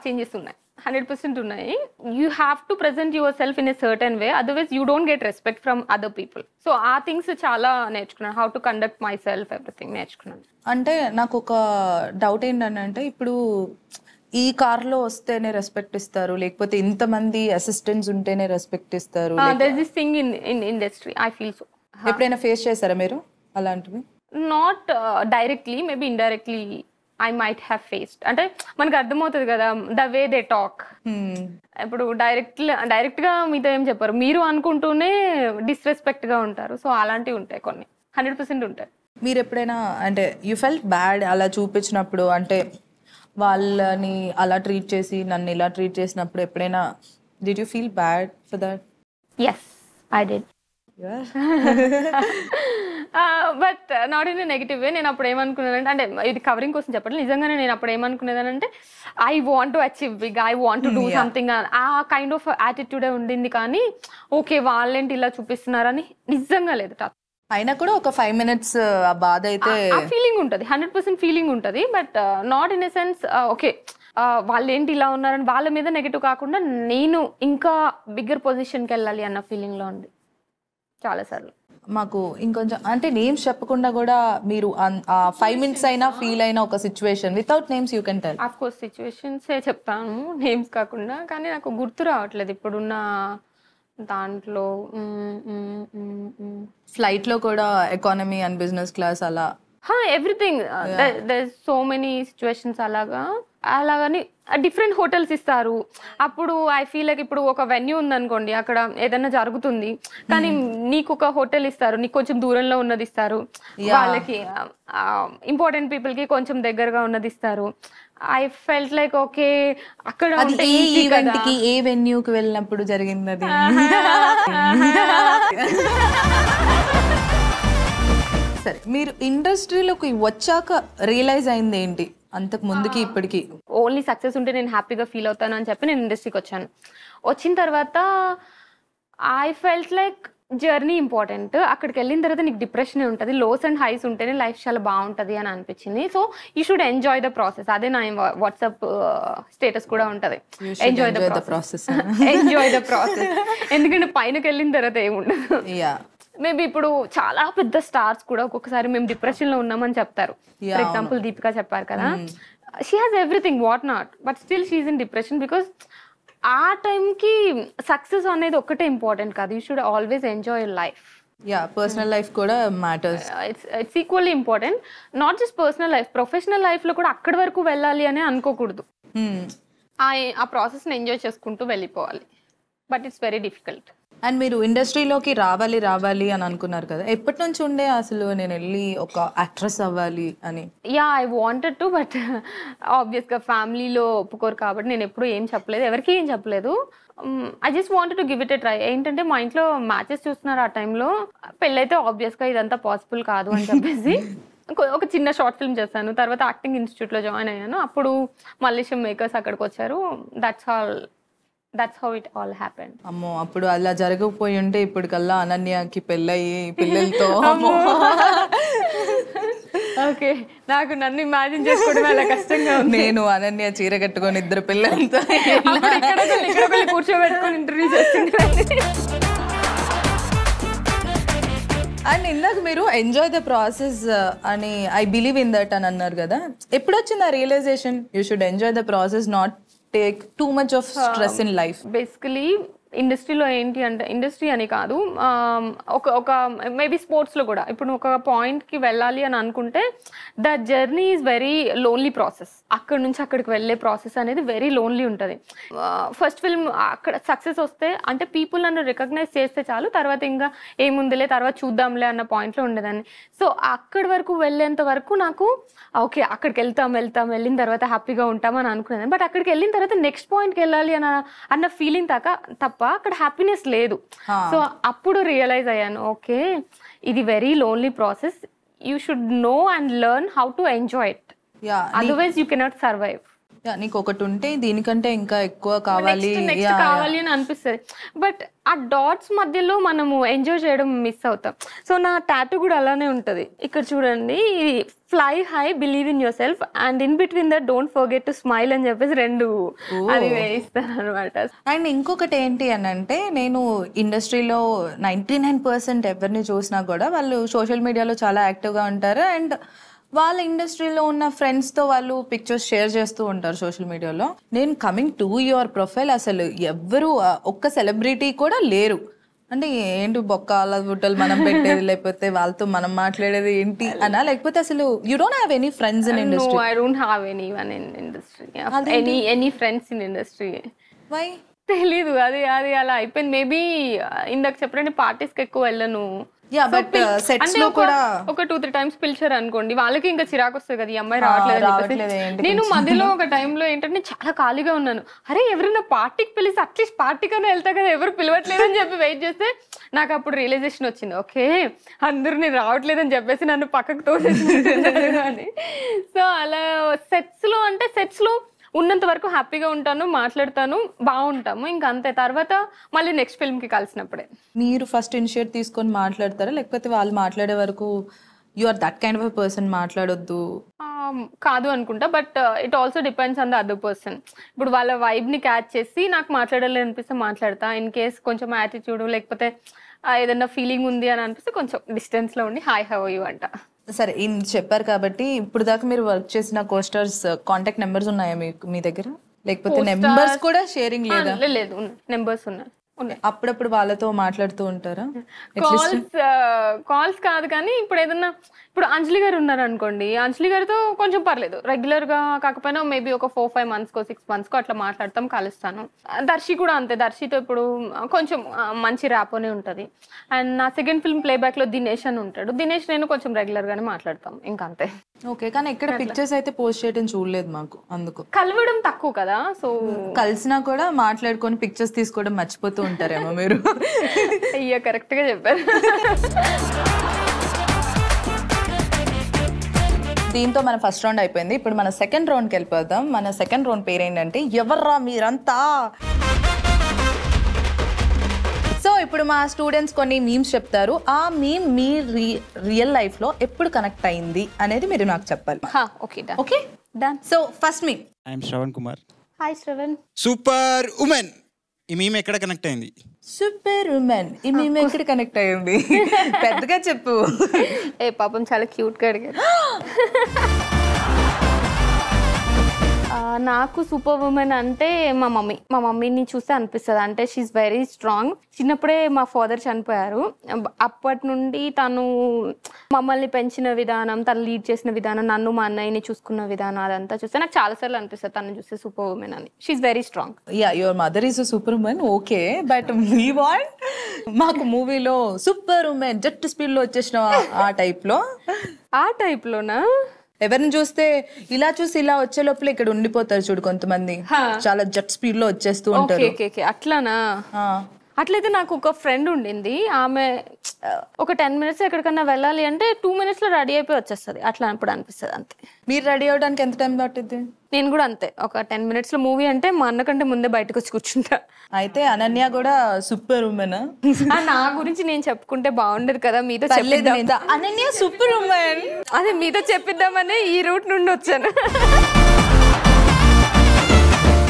చేంజెస్ ఉన్నాయి, 100% ఉన్నాయి. You have to present your self in a certain way, otherwise you don't get respect from other people. So ఆ థింగ్స్ చాలా నేర్చుకున్నాను, how to conduct my self, everything నేర్చుకున్నాను. అంటే నాకు ఒక డౌట్ ఏంటంటే, ఇప్పుడు ఈ కార్లో వస్తేనే రెస్పెక్ట్ ఇస్తారు, లేకపోతే ఇంతమంది అసిస్టెంట్స్ ఉంటేనే రెస్పెక్ట్ ఇస్తారు? There this thing in industry, I feel so. ఎప్పుడైనా ఫేస్ చేశారా మీరు అలాంటివి? Not directly, maybe indirectly I might have faced. అంటే మనకు అర్థమవుతుంది కదా ద వే దే టాక్. ఇప్పుడు డైరెక్ట్ గా మీతో ఏం చెప్పారు, మీరు అనుకుంటూనే డిస్రెస్పెక్ట్ గా ఉంటారు. సో అలాంటివి ఉంటాయి కొన్ని, 100% ఉంటాయి. మీరు ఎప్పుడైనా అంటే యూ ఫెల్ట్ బ్యాడ్ అలా చూపించినప్పుడు, అంటే వాళ్ళని అలా ట్రీట్ చేసి నన్ను ఇలా ట్రీట్ చేసినప్పుడు ఎప్పుడైనా did you feel bad for that? Yes, I did. But not in negative way. నేను అప్పుడు ఏమనుకున్నానంటే, అంటే ఇది కవరింగ్ కోసం చెప్పండి, నిజంగానే నేను అప్పుడు ఏమనుకునేదానంటే I want to achieve big, I want to do something, ఆ కైండ్ ఆఫ్ యాటిట్యూడే ఉండింది. కానీ ఓకే వాళ్ళేంటి ఇలా చూపిస్తున్నారని నిజంగా లేదు. అయినా కూడా ఒక 5 minutes ఆ బాధ అయితే ఫీలింగ్ ఉంటుంది, 100% ఫీలింగ్ ఉంటుంది. But not in a sense okay వాళ్ళు ఏంటి ఇలా ఉన్నారని వాళ్ళ మీద నెగిటివ్ కాకుండా నేను ఇంకా బిగ్గర్ పొజిషన్కి వెళ్ళాలి అన్న ఫీలింగ్లో ఉంది చాలాసార్లు. మాకు ఇంకొంచెం అంటే నేమ్స్ చెప్పకుండా కూడా మీరు 5 minutes అయినా ఫీల్ అయిన ఒక situation without names you can tell. Of course సిచ్యువేషన్సే చెప్తాను, నేమ్స్ కాకుండా. కానీ నాకు గుర్తు రావట్లేదు ఇప్పుడున్న దాంట్లో. ఫ్లైట్ లో కూడా ఎకానమీ అండ్ బిజినెస్ క్లాస్ అలా everything there so many situations అలాగని డిఫరెంట్ హోటల్స్ ఇస్తారు. అప్పుడు ఐ ఫీల్ లైక్ ఇప్పుడు ఒక వెన్యూ ఉందనుకోండి, అక్కడ ఏదైనా జరుగుతుంది, కానీ నీకు ఒక హోటల్ ఇస్తారు, నీకు కొంచెం దూరంలో ఉన్నది ఇస్తారు, వాళ్ళకి ఇంపార్టెంట్ పీపుల్ కి కొంచెం దగ్గరగా ఉన్నది ఇస్తారు. ఐ ఫెల్ట్ లైక్ ఓకే అక్కడ ఈవెంట్ కి ఏ వెన్యూకి వెళ్ళినప్పుడు జరిగింది అది. సరే, మీరు ఇండస్ట్రీలోకి వచ్చాక రియలైజ్ అయింది ఏంటి అంతకు ముందుకి ఇప్పటికి? ఓన్లీ సక్సెస్ ఉంటే నేను హ్యాపీగా ఫీల్ అవుతాను అని చెప్పి నేను ఇండస్ట్రీకి వచ్చాను. వచ్చిన తర్వాత I felt like journey important. అక్కడికి వెళ్ళిన తర్వాత నీకు డిప్రెషనే ఉంటుంది, లోస్ అండ్ హైస్ ఉంటేనే లైఫ్ చాలా బాగుంటుంది అని అనిపించింది. So you should enjoy the process. అదే నా వాట్సాప్ స్టేటస్ కూడా ఉంటుంది, enjoy the process. Enjoy the process. ఎందుకంటే పైనకి వెళ్ళిన తర్వాత ఏముండదు. మేబీ ఇప్పుడు చాలా పెద్ద స్టార్స్ కూడా ఒక్కొక్కసారి మేము డిప్రెషన్ లో ఉన్నామని చెప్తారు. ఫర్ ఎగ్జాంపుల్ దీపిక చెప్పారు కదా, she has everything what not, but still she is in depression. Because ఆ టైంకి సక్సెస్ అనేది ఒక్కటే ఇంపార్టెంట్ కాదు, you should always enjoy your life. Personal life కూడా matters. It's equally important. Not just personal life, professional life లో కూడా అక్కడి వరకు వెళ్ళాలి అని అనుకోకూడదు. ఆ ప్రాసెస్ని ఎంజాయ్ చేసుకుంటూ వెళ్ళిపోవాలి. But it's very difficult. And మీరు ఇండస్ట్రీలోకి రావాలి అని అనుకున్నారు కదా, ఎప్పటి నుంచి ఉండే అసలు నేను వెళ్ళి ఒక యాక్ట్రెస్ అవ్వాలి అని? ఐ వాంటెడ్ టు, బట్ ఆబ్వియస్గా ఫ్యామిలీలో ఒప్పుకోరు కాబట్టి నేను ఎప్పుడు ఏం చెప్పలేదు, ఎవరికి ఏం చెప్పలేదు. I just wanted to give it a try. ఏంటంటే మా ఇంట్లో మ్యాచెస్ చూస్తున్నారు ఆ టైంలో, పెళ్ళైతే ఆబ్వియస్గా ఇదంతా పాసిబుల్ కాదు అని చెప్పేసి ఒక చిన్న షార్ట్ ఫిల్మ్ చేశాను. తర్వాత యాక్టింగ్ ఇన్స్టిట్యూట్లో జాయిన్ అయ్యాను. అప్పుడు మల్లేశం మేకర్స్ అక్కడికి వచ్చారు. That's how it all happened. అమ్మో, అప్పుడు అలా జరగకపోయి ఉంటే ఇప్పటికల్లా అనన్యకి పెళ్ళయి పిల్లలతో. ఓకే, నాకు నన్ను ఇమాజిన్ చేసుకోవడం అలా కష్టంగా ఉంది. నేను అనన్య చీర కట్టుకొని 2 పిల్లలతో కూర్చోబెట్టుకొని ఇంటర్వ్యూ చేస్తుంటే. అండ్ ఇందాక మీరు ఎంజాయ్ ద ప్రాసెస్ అని ఐ బిలీవ్ ఇన్ దట్ అని అన్నారు కదా, ఎప్పుడు వచ్చింది ఆ realization you should enjoy the process, not take too much of stress in life? Basically ఇండస్ట్రీలో ఏంటి అంటే, ఇండస్ట్రీ అని కాదు, ఒక మేబీ స్పోర్ట్స్లో కూడా ఇప్పుడు ఒక పాయింట్కి వెళ్ళాలి అని అనుకుంటే the journey is very lonely process. అక్కడ నుంచి అక్కడికి వెళ్ళే ప్రాసెస్ అనేది వెరీ లోన్లీ ఉంటుంది. ఫస్ట్ ఫిల్మ్ అక్కడ సక్సెస్ వస్తే అంటే పీపుల్ నన్ను రికగ్నైజ్ చేస్తే చాలు, తర్వాత ఇంకా ఏముందిలే తర్వాత చూద్దాంలే అన్న పాయింట్లో ఉండేదాన్ని. సో అక్కడి వరకు వెళ్ళేంత వరకు నాకు ఓకే అక్కడికి వెళ్ళిన తర్వాత హ్యాపీగా ఉంటామని అనుకునేదాన్ని. బట్ అక్కడికి వెళ్ళిన తర్వాత నెక్స్ట్ పాయింట్కి వెళ్ళాలి అన్న ఫీలింగ్ తప్ప అక్కడ హ్యాపీనెస్ లేదు. సో అప్పుడు రియలైజ్ అయ్యాను, ఓకే ఇది very lonely process, you should know and learn how to enjoy it, otherwise you cannot survive. నీకు ఒకటి ఉంటే దీనికంటే ఇంకా ఎక్కువ కావాలి అని అనిపిస్తుంది. బట్ ఆ డాట్స్ మధ్యలో మనము ఎంజాయ్ చేయడం మిస్ అవుతాం. సో నా టాటూ కూడా అలానే ఉంటుంది. ఇక్కడ చూడండి, ఇది fly high, believe in your self, and in between that don't forget to smile అని చెప్పేసి 2 అది వేయిస్తాను అనమాట. అండ్ ఇంకొకటి ఏంటి అని అంటే, నేను ఇండస్ట్రీలో 99% ఎవరిని చూసినా కూడా వాళ్ళు సోషల్ మీడియాలో చాలా యాక్టివ్గా ఉంటారు. అండ్ వాళ్ళ ఇండస్ట్రీలో ఉన్న ఫ్రెండ్స్తో వాళ్ళు పిక్చర్స్ షేర్ చేస్తూ ఉంటారు సోషల్ మీడియాలో. నేను కమింగ్ టు యువర్ ప్రొఫైల్, అసలు ఎవ్వరు ఒక్క సెలబ్రిటీ కూడా లేరు. అంటే ఏంటి బొక్కల బుట్టలు మనం పెట్టేది లేకపోతే వాళ్ళతో మనం మాట్లాడేది ఏంటి అనా, లేకపోతే అసలు you don't have any friends in industry? I don't have anyone in industry, any friends in industry. Why తెలీదు, అది అది అలా అయిపోయింది. మేబీ ఇందాక చెప్పండి పార్టీస్కి ఎక్కువ వెళ్ళను. బట్ సెట్స్ లో కూడా ఒక 2-3 టైమ్స్ పిలిచారు అనుకోండి, వాళ్ళకి ఇంకా చిరాకు వస్తుంది కదా, ఈ అమ్మాయి రావట్లేదు. నేను మధ్యలో ఒక టైంలో ఏంటంటే చాలా ఖాళీగా ఉన్నాను, అరే ఎవరైనా పార్టీకి పిలిచి అట్లీస్ట్ పార్టీకైనా వెళ్తా కదా, ఎవరు పిలవట్లేదు అని చెప్పి వెయిట్ చేస్తే నాకు అప్పుడు రియలైజేషన్ వచ్చింది, ఓకే అందరూ నేను రావట్లేదని చెప్పేసి నన్ను పక్కకు తోసేస్తున్నారు అని. సో అలా సెట్స్ లో ఉన్నంత వరకు హ్యాపీగా ఉంటాను, మాట్లాడతాను, బాగుంటాము, ఇంకా అంతే. తర్వాత మళ్ళీ నెక్స్ట్ ఫిల్మ్ కి కలిసినప్పుడే. మీరు ఫస్ట్ ఇనిషియేట్ తీసుకొని మాట్లాడతారా, లేకపోతే వాళ్ళు మాట్లాడే వరకు you are that kind of person మాట్లాడొద్దు? కాదు అనుకుంటా, but it also depends on the other person. ఇప్పుడు వాళ్ళ వైబ్ ని క్యాచ్ చేసి నాకు మాట్లాడాలి అనిపిస్తే మాట్లాడతా. ఇన్ కేస్ కొంచెం యాటిట్యూడ్ లేకపోతే ఏదన్నా ఫీలింగ్ ఉంది అని అనిపిస్తే కొంచెం డిస్టెన్స్ లో ఉండి హాయ్ హౌ యూ అంట. సరే చెప్పారు కాబట్టి ఇప్పుడు దాకా మీరు వర్క్ చేసిన కోస్టర్స్ కాంటాక్ట్ నెంబర్స్ ఉన్నాయా మీ దగ్గర, లేకపోతే నెంబర్స్ కూడా షేరింగ్ లేదా? లేదు, నెంబర్స్ ఉన్నాయి. అప్పుడప్పుడు వాళ్ళతో మాట్లాడుతూ ఉంటారా? కాల్స్ కాదు కానీ ఇప్పుడు ఏదన్నా, ఇప్పుడు అంజలి గారు ఉన్నారు అనుకోండి, అంజలి గారితో కొంచెం పర్లేదు, రెగ్యులర్ గా కాకపోయినా మేబీ ఒక 4-5 months 6 months అట్లా మాట్లాడతాం, కలుస్తాను. దర్శి కూడా అంతే, దర్శితో ఇప్పుడు కొంచెం మంచి ర్యాపోనే ఉంటది. అండ్ నా సెకండ్ ఫిల్మ్ ప్లేబ్యాక్ లో దినేష్ అని ఉంటాడు, దినేష్ నేను కొంచెం రెగ్యులర్ గానే మాట్లాడతాం, ఇంకా అంతే. ఓకే, కానీ ఎక్కడ పిక్చర్స్ అయితే పోస్ట్ చేయడం చూడలేదు మాకు, అందుకు కలవడం తక్కువ కదా. సో కలిసినా కూడా మాట్లాడుకొని పిక్చర్స్ తీసుకోవడం మర్చిపోతూ ఉంటారేమో మీరు. అయ్యా కరెక్ట్ గా చెప్పారు. దీంతో మన ఫస్ట్ రౌండ్ అయిపోయింది. ఇప్పుడు మన సెకండ్ రౌండ్కి వెళ్ళిపోదాం. మన సెకండ్ రౌండ్ పేరు ఏంటంటే ఎవర్రా మీరంతా. సో ఇప్పుడు మా స్టూడెంట్స్ కొన్ని మీమ్స్ చెప్తారు, ఆ మీమ్ మీ రియల్ లైఫ్ లో ఎప్పుడు కనెక్ట్ అయింది అనేది మీరు నాకు చెప్పాలి. Okay done. So first meme. I'm Shravan Kumar. Hi Shravan. Super women ఈ మీమ్ ఎక్కడ కనెక్ట్ అయింది? సూపర్ ఉమెన్ ఈ మీమ్ ఎక్కడ కనెక్ట్ అయింది? పెద్దగా చెప్పు. ఏ పాపం చాలా క్యూట్ గా అడిగారు. నాకు సూపర్ ఉమెన్ అంటే మా మమ్మీని చూస్తే అనిపిస్తుంది. అంటే షీఈ్ వెరీ స్ట్రాంగ్. చిన్నప్పుడే మా ఫాదర్ చనిపోయారు, అప్పటి నుండి తను మమ్మల్ని పెంచిన విధానం, తను లీడ్ చేసిన విధానం, నన్ను మా అన్నయ్యని చూసుకున్న విధానం, అదంతా చూస్తే నాకు చాలాసార్లు అనిపిస్తుంది తను చూస్తే సూపర్ ఉమెన్ అని. She's very strong. Yeah, your mother is super woman, okay. But we want మాకు మూవీలో సూపర్ ఉమెన్ జెట్ స్పీడ్ లో వచ్చేసిన ఆ టైప్ లోనా? ఎవరిని చూస్తే ఇలా చూసి ఇలా వచ్చే లోపల ఇక్కడ ఉండిపోతారు చూడు కొంతమంది, చాలా జెట్ స్పీడ్ లో వచ్చేస్తూ ఉంటారు. అట్లానా? అట్లయితే నాకు ఒక ఫ్రెండ్ ఉండింది, ఆమె ఒక 10 minutes ఎక్కడికన్నా వెళ్ళాలి అంటే 2 minutes లో రెడీ అయిపోయి వచ్చేస్తుంది. అట్లా అప్పుడు అనిపిస్తుంది అంతే. మీరు రెడీ అవడానికి ఎంత టైం పట్టింది? నేను కూడా అంతే, ఒక 10 minutes లో మూవీ అంటే మా అన్న కంటే ముందే బయటకు వచ్చి కూర్చుంటా. అయితే అనన్య కూడా సూపర్ ఉమెన్. నా గురించి నేను చెప్పుకుంటే బాగుండదు కదా, మీతో అనన్య సూపర్ ఉమెన్ అదే మీతో చెప్పిద్దామని ఈ రూట్ నుండి వచ్చాను.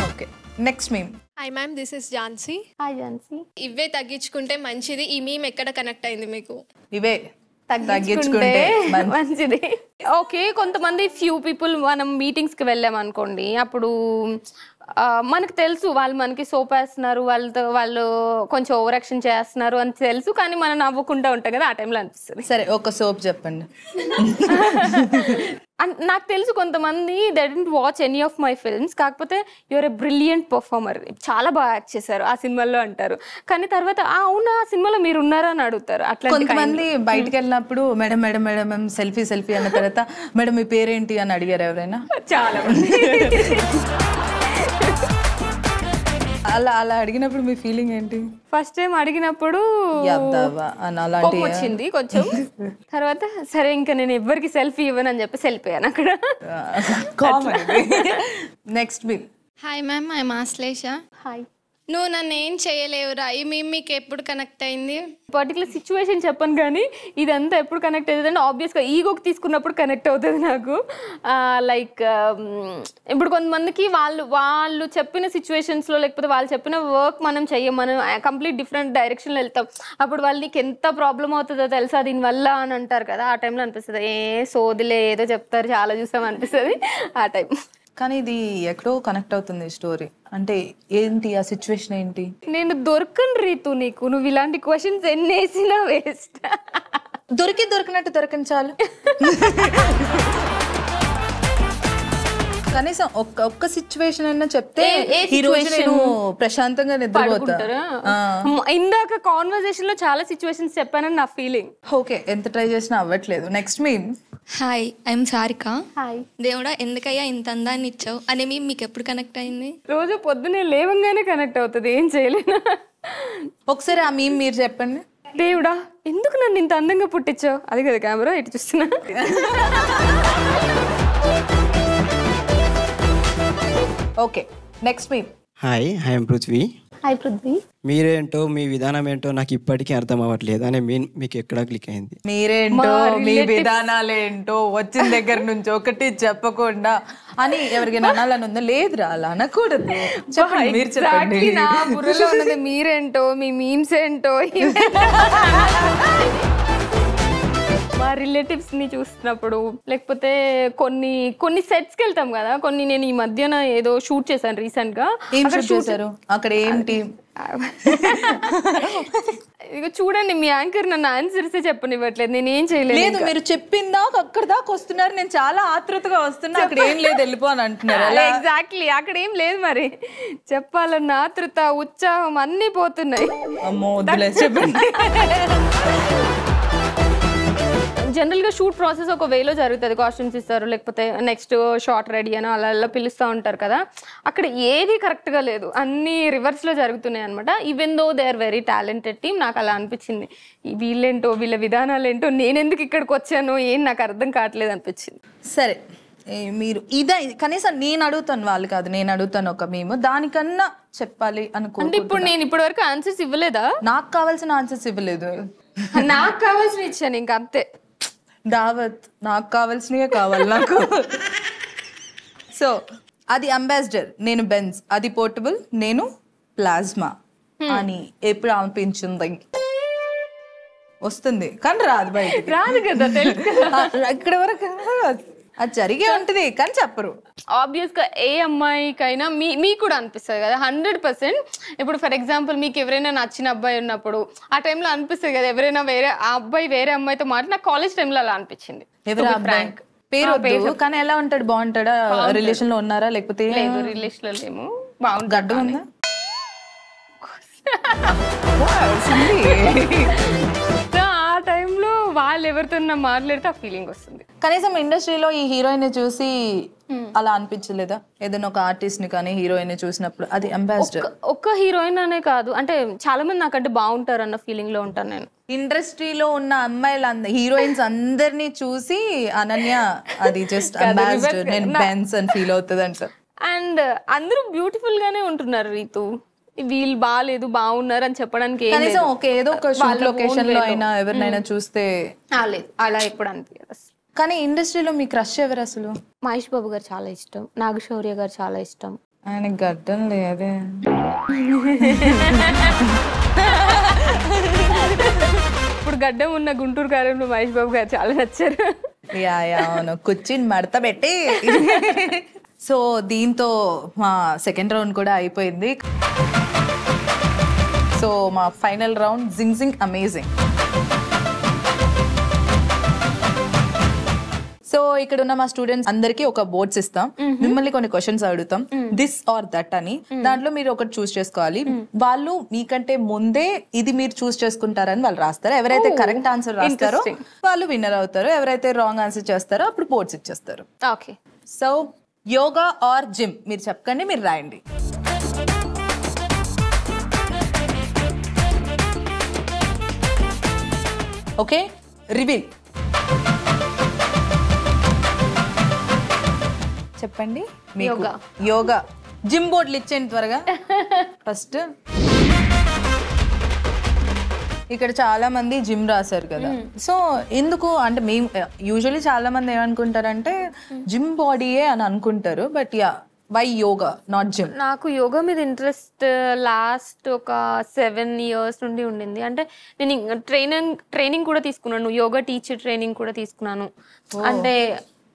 Okay, next meme. Hi ma'am, this is Jhansi. Hi Jhansi. ఇవే తగ్గించుకుంటే మంచిది. ఈ మీమ్ ఎక్కడ కనెక్ట్ అయింది మీకు? ఇవే తగ్గించుకుంటే మంచిది. ఓకే, కొంతమంది ఫ్యూ పీపుల్ మనం మీటింగ్స్ కి వెళ్ళాం అనుకోండి, అప్పుడు మనకు తెలుసు వాళ్ళు మనకి సోప్ వేస్తున్నారు, వాళ్ళు కొంచెం ఓవర్ యాక్షన్ చేస్తున్నారు అని తెలుసు, కానీ మనం నవ్వుకుంటూ ఉంటాం కదా, ఆ టైంలో అనిపిస్తుంది. సరే ఒక సోప్ చెప్పండి. నాకు తెలుసు కొంతమంది they didn't watch any of my films, కాకపోతే యూఆర్ ఎ బ్రిలియంట్ పర్ఫార్మర్, చాలా బాగా యాక్ట్ చేశారు ఆ సినిమాలో అంటారు, కానీ తర్వాత అవునా ఆ సినిమాలో మీరు ఉన్నారా అని అడుగుతారు. అట్లా కొంతమంది బయటకు వెళ్ళినప్పుడు మేడం మేడం మేడం మేము సెల్ఫీ అన్న తర్వాత మేడం మీ పేరేంటి అని అడిగారు ఎవరైనా? చాలా మంది. అలా అడిగినప్పుడు మీ ఫీలింగ్ ఏంటి? ఫస్ట్ టైం అడిగినప్పుడు వచ్చింది కొంచెం, తర్వాత సరే ఇంకా నేను ఎవ్వరికి సెల్ఫీ ఇవ్వను అని చెప్పి వెళ్ళిపోయాను అక్కడ. Next me. Hi ma'am, I'm Ashlesha. Hi. నువ్వు నన్ను ఏం చేయలేవురా ఈ మీమ్ మీకు ఎప్పుడు కనెక్ట్ అయింది? పర్టికులర్ సిచ్యువేషన్ చెప్పను కానీ ఇదంతా ఎప్పుడు కనెక్ట్ అవుతుంది అంటే ఆబ్వియస్గా ఈగోకి తీసుకున్నప్పుడు కనెక్ట్ అవుతుంది నాకు. లైక్ ఇప్పుడు కొంతమందికి వాళ్ళు చెప్పిన సిచ్యువేషన్స్లో లేకపోతే వాళ్ళు చెప్పిన వర్క్ మనం చెయ్యం, మనం కంప్లీట్ డిఫరెంట్ డైరెక్షన్లో వెళ్తాం, అప్పుడు వాళ్ళకి ఎంత ప్రాబ్లం అవుతుందో తెలుసా దీనివల్ల అని అంటారు కదా, ఆ టైంలో అనిపిస్తుంది ఏ సోదిలే ఏదో చెప్తారు చాలా చూసాం అనిపిస్తుంది ఆ టైం. కానీ ఇది ఎక్కడో కనెక్ట్ అవుతుంది స్టోరీ. అంటే ఏంటి ఆ సిచ్యువేషన్ ఏంటి? నేను దొరకను రీతు నీకు, నువ్వు ఇలాంటి క్వశ్చన్స్ ఎన్ని వేసినా వేస్ట్. దొరికినట్టు దొరకని చాలు. కనీసం ఒక్క సిచ్యువేషన్ అయినా చెప్తే ఈ రోజు నేను ప్రశాంతంగా నిద్రపోతా. ఇందాక కాన్వర్సేషన్ లో చాలా సిచ్యువేషన్స్ చెప్పానని నా ఫీలింగ్. ఓకే, ఎంత ట్రై చేసినా అవ్వట్లేదు. Next meme. Hi, I'm Sarika. Hi. దేవుడా ఎందుకయ్యా ఇంత అందాన్ని ఇచ్చావు అనే మీకు ఎప్పుడు కనెక్ట్ అయింది? రోజు పొద్దునే లేవంగానే కనెక్ట్ అవుతుంది, ఏం చేయలేను. ఒకసారి ఆ మీమ్ మీరు చెప్పండి. దేవుడా ఎందుకు నన్ను ఇంత అందంగా పుట్టించావు, అది కదా కెమెరా ఇటు చూస్తున్నా. Okay, next meme. Hi, I'm Prithvi. Hi Prithvi. మీరేంటో మీ విధానం ఏంటో నాకు ఇప్పటికీ అర్థం అవ్వట్లేదు అనే మీన్ మీకు ఎక్కడ క్లిక్ అయింది? మీరేంటో మీ విధానాలేంటో వచ్చిన దగ్గర నుంచి ఒకటి చెప్పకుండా అని ఎవరికైనా అనాలని ఉందా? లేదురా, అలా అనకూడదు. చెప్పండి, మీరు చెప్పండి. నా బుర్రలో ఉన్నది మీరేంటో మీ మీమ్స్ ఏంటో. మా రిలేటివ్స్ ని చూస్తున్నప్పుడు, లేకపోతే కొన్ని సెట్స్కి వెళ్తాం కదా, కొన్ని నేను ఈ మధ్యన ఏదో షూట్ చేశాను రీసెంట్ గా. ఏం షూట్ చేశారు అక్కడ? ఏంటి? ఇక చూడండి, మీ యాంకర్ నన్ను ఆన్సర్స్ చెప్పనివ్వట్లేదు, నేను ఏం చేయలేదు. లేదు, మీరు చెప్పిందా అక్కడ దాకా వస్తున్నారు, నేను చాలా ఆతృతగా వస్తున్నా, అక్కడ ఏం లేదు వెళ్ళిపో అని అంటున్నారు. ఎగ్జాక్ట్లీ, అక్కడ ఏం లేదు. మరి చెప్పాలన్న ఆతృత, ఉత్సాహం అన్ని పోతున్నాయి. అమ్మో వద్దులే, చెప్పండి. జనరల్ గా షూట్ ప్రాసెస్ ఒక వేలో జరుగుతుంది. కాస్ట్యూమ్స్ ఇస్తారు, లేకపోతే నెక్స్ట్ షార్ట్ రెడీ అని అలా అలా పిలుస్తూ ఉంటారు కదా. అక్కడ ఏది కరెక్ట్ గా లేదు, అన్ని రివర్స్ లో జరుగుతున్నాయి అనమాట. Even though they are very talented team. నాకు అలా అనిపించింది, వీళ్ళేంటో వీళ్ళ విధానాలు ఏంటో, నేనెందుకు ఇక్కడికి వచ్చానో ఏం నాకు అర్థం కావట్లేదు అనిపించింది. సరే, మీరు ఇదే కనీసం నేను అడుగుతాను, వాళ్ళు కాదు, నేను అడుగుతాను ఒక మేము దానికన్నా చెప్పాలి అనుకో. అంటే ఇప్పుడు నేను ఇప్పటి వరకు ఆన్సర్స్ ఇవ్వలేదా? నాకు కావాల్సిన ఆన్సర్స్ ఇవ్వలేదు, నాకు కావాల్సిన ఇచ్చాను, ఇంకా అంతే. దావత్ నాకు కావాల్సినవే కావాలి నాకు. సో అది అంబాసిడర్, నేను బెన్స్, అది పోర్టబుల్, నేను ప్లాస్మా అని ఎప్పుడు అనిపించింది? వస్తుంది కానీ రాదు, బయట రాదు కదా, తెలుసు. ఇక్కడ వరకు అది జరిగే ఉంటుంది కానీ చెప్పరు. ఆబ్వియస్ గా ఏ అమ్మాయికైనా మీకు కూడా అనిపిస్తుంది కదా 100%. ఇప్పుడు ఫర్ ఎగ్జాంపుల్ మీకు ఎవరైనా నచ్చిన అబ్బాయి ఉన్నప్పుడు ఆ టైంలో అనిపిస్తుంది కదా, ఎవరైనా వేరే ఆ అబ్బాయి వేరే అమ్మాయితో మాట. నాకు కాలేజ్ టైంలో అలా అనిపించింది. పేరు వద్దు కానీ ఎలా ఉంటాడు? బాగుంటాడా? రిలేషన్ లో ఉన్నారా? లేకపోతే లేదు, రిలేషన్ లో లేము. బాగుంది. గడ్డం ఉందా? ఆ టైంలో వాళ్ళు ఎవరితో మాట్లాడితే ఆ ఫీలింగ్ వస్తుంది. కనీసం ఇండస్ట్రీలో ఈ హీరోయిన్ చూసి అలా అనిపించలేదా? ఏదైనా ఒక ఆర్టిస్ట్ ని కానీ హీరోయిన్ చూసినప్పుడు అది అంబాసిడర్. ఒక్క హీరోయిన్ అనే కాదు, అంటే చాలా మంది నాకంటే బాగుంటారు అన్న ఫీలింగ్ లో ఉంటాను నేను. ఇండస్ట్రీలో ఉన్న అమ్మాయిలు హీరోయిన్స్ అందరినీ చూసి అనన్య అది జస్ట్ అంబాసిడర్, నేను బెన్స్ అని ఫీల్ అవుతుంది అంట. అండ్ అందరూ బ్యూటిఫుల్ గానే ఉంటున్నారు రీతు, వీళ్ళు బాగాలేదు బాగున్నారు అని చెప్పడానికి కనీసం ఏదో ఒక షూట్ లొకేషన్ లో అయినా ఎవరినైనా చూస్తే లేదు, అలా ఎప్పుడు అనిపించదు. కానీ ఇండస్ట్రీలో మీ క్రష్ ఎవరు అసలు? మహేష్ బాబు గారు చాలా ఇష్టం, నాగశౌర్య గారు చాలా ఇష్టం. ఆయన గడ్డం లేదే. ఇప్పుడు గడ్డం ఉన్న గుంటూరు కారంలో మహేష్ బాబు గారు చాలా నచ్చారు. అవును, కూర్చుని మడత పెట్టి. సో దీంతో మా సెకండ్ రౌండ్ కూడా అయిపోయింది. సో మా ఫైనల్ రౌండ్ జింగ్ జింగ్ అమేజింగ్. సో ఇక్కడ ఉన్న మా స్టూడెంట్స్ అందరికి ఒక బోర్డ్స్ ఇస్తాం, మిమ్మల్ని కొన్ని క్వశ్చన్స్ అడుగుతాం, దిస్ ఆర్ దట్ అని. దాంట్లో మీరు ఒకటి చూస్ చేసుకోవాలి. వాళ్ళు మీకంటే ముందే ఇది మీరు చూస్ చేసుకుంటారని వాళ్ళు రాస్తారు. ఎవరైతే కరెక్ట్ ఆన్సర్ రాస్తారో వాళ్ళు విన్నర్ అవుతారు, ఎవరైతే రాంగ్ ఆన్సర్ చేస్తారో అప్పుడు బోర్డ్స్ ఇచ్చేస్తారు. Okay, so yoga or gym మీరు చెప్పండి, మీరు రాయండి. ఓకే, రివీల్ చెప్పండి. యోగా. జిమ్ బోర్డులు ఇచ్చేయండి త్వరగా. ఫస్ట్ ఇక్కడ చాలా మంది జిమ్ రాశారు కదా, సో ఎందుకు అంటే మేము యూజువల్లీ చాలా మంది ఏమనుకుంటారంటే జిమ్ బాడీయే అని అనుకుంటారు, but yeah why yoga not gym? నాకు యోగా మీద ఇంట్రెస్ట్ లాస్ట్ ఒక 7 years నుండి ఉండింది. అంటే నేను ట్రైనింగ్ కూడా తీసుకున్నాను, యోగా టీచర్ ట్రైనింగ్ కూడా తీసుకున్నాను. అంటే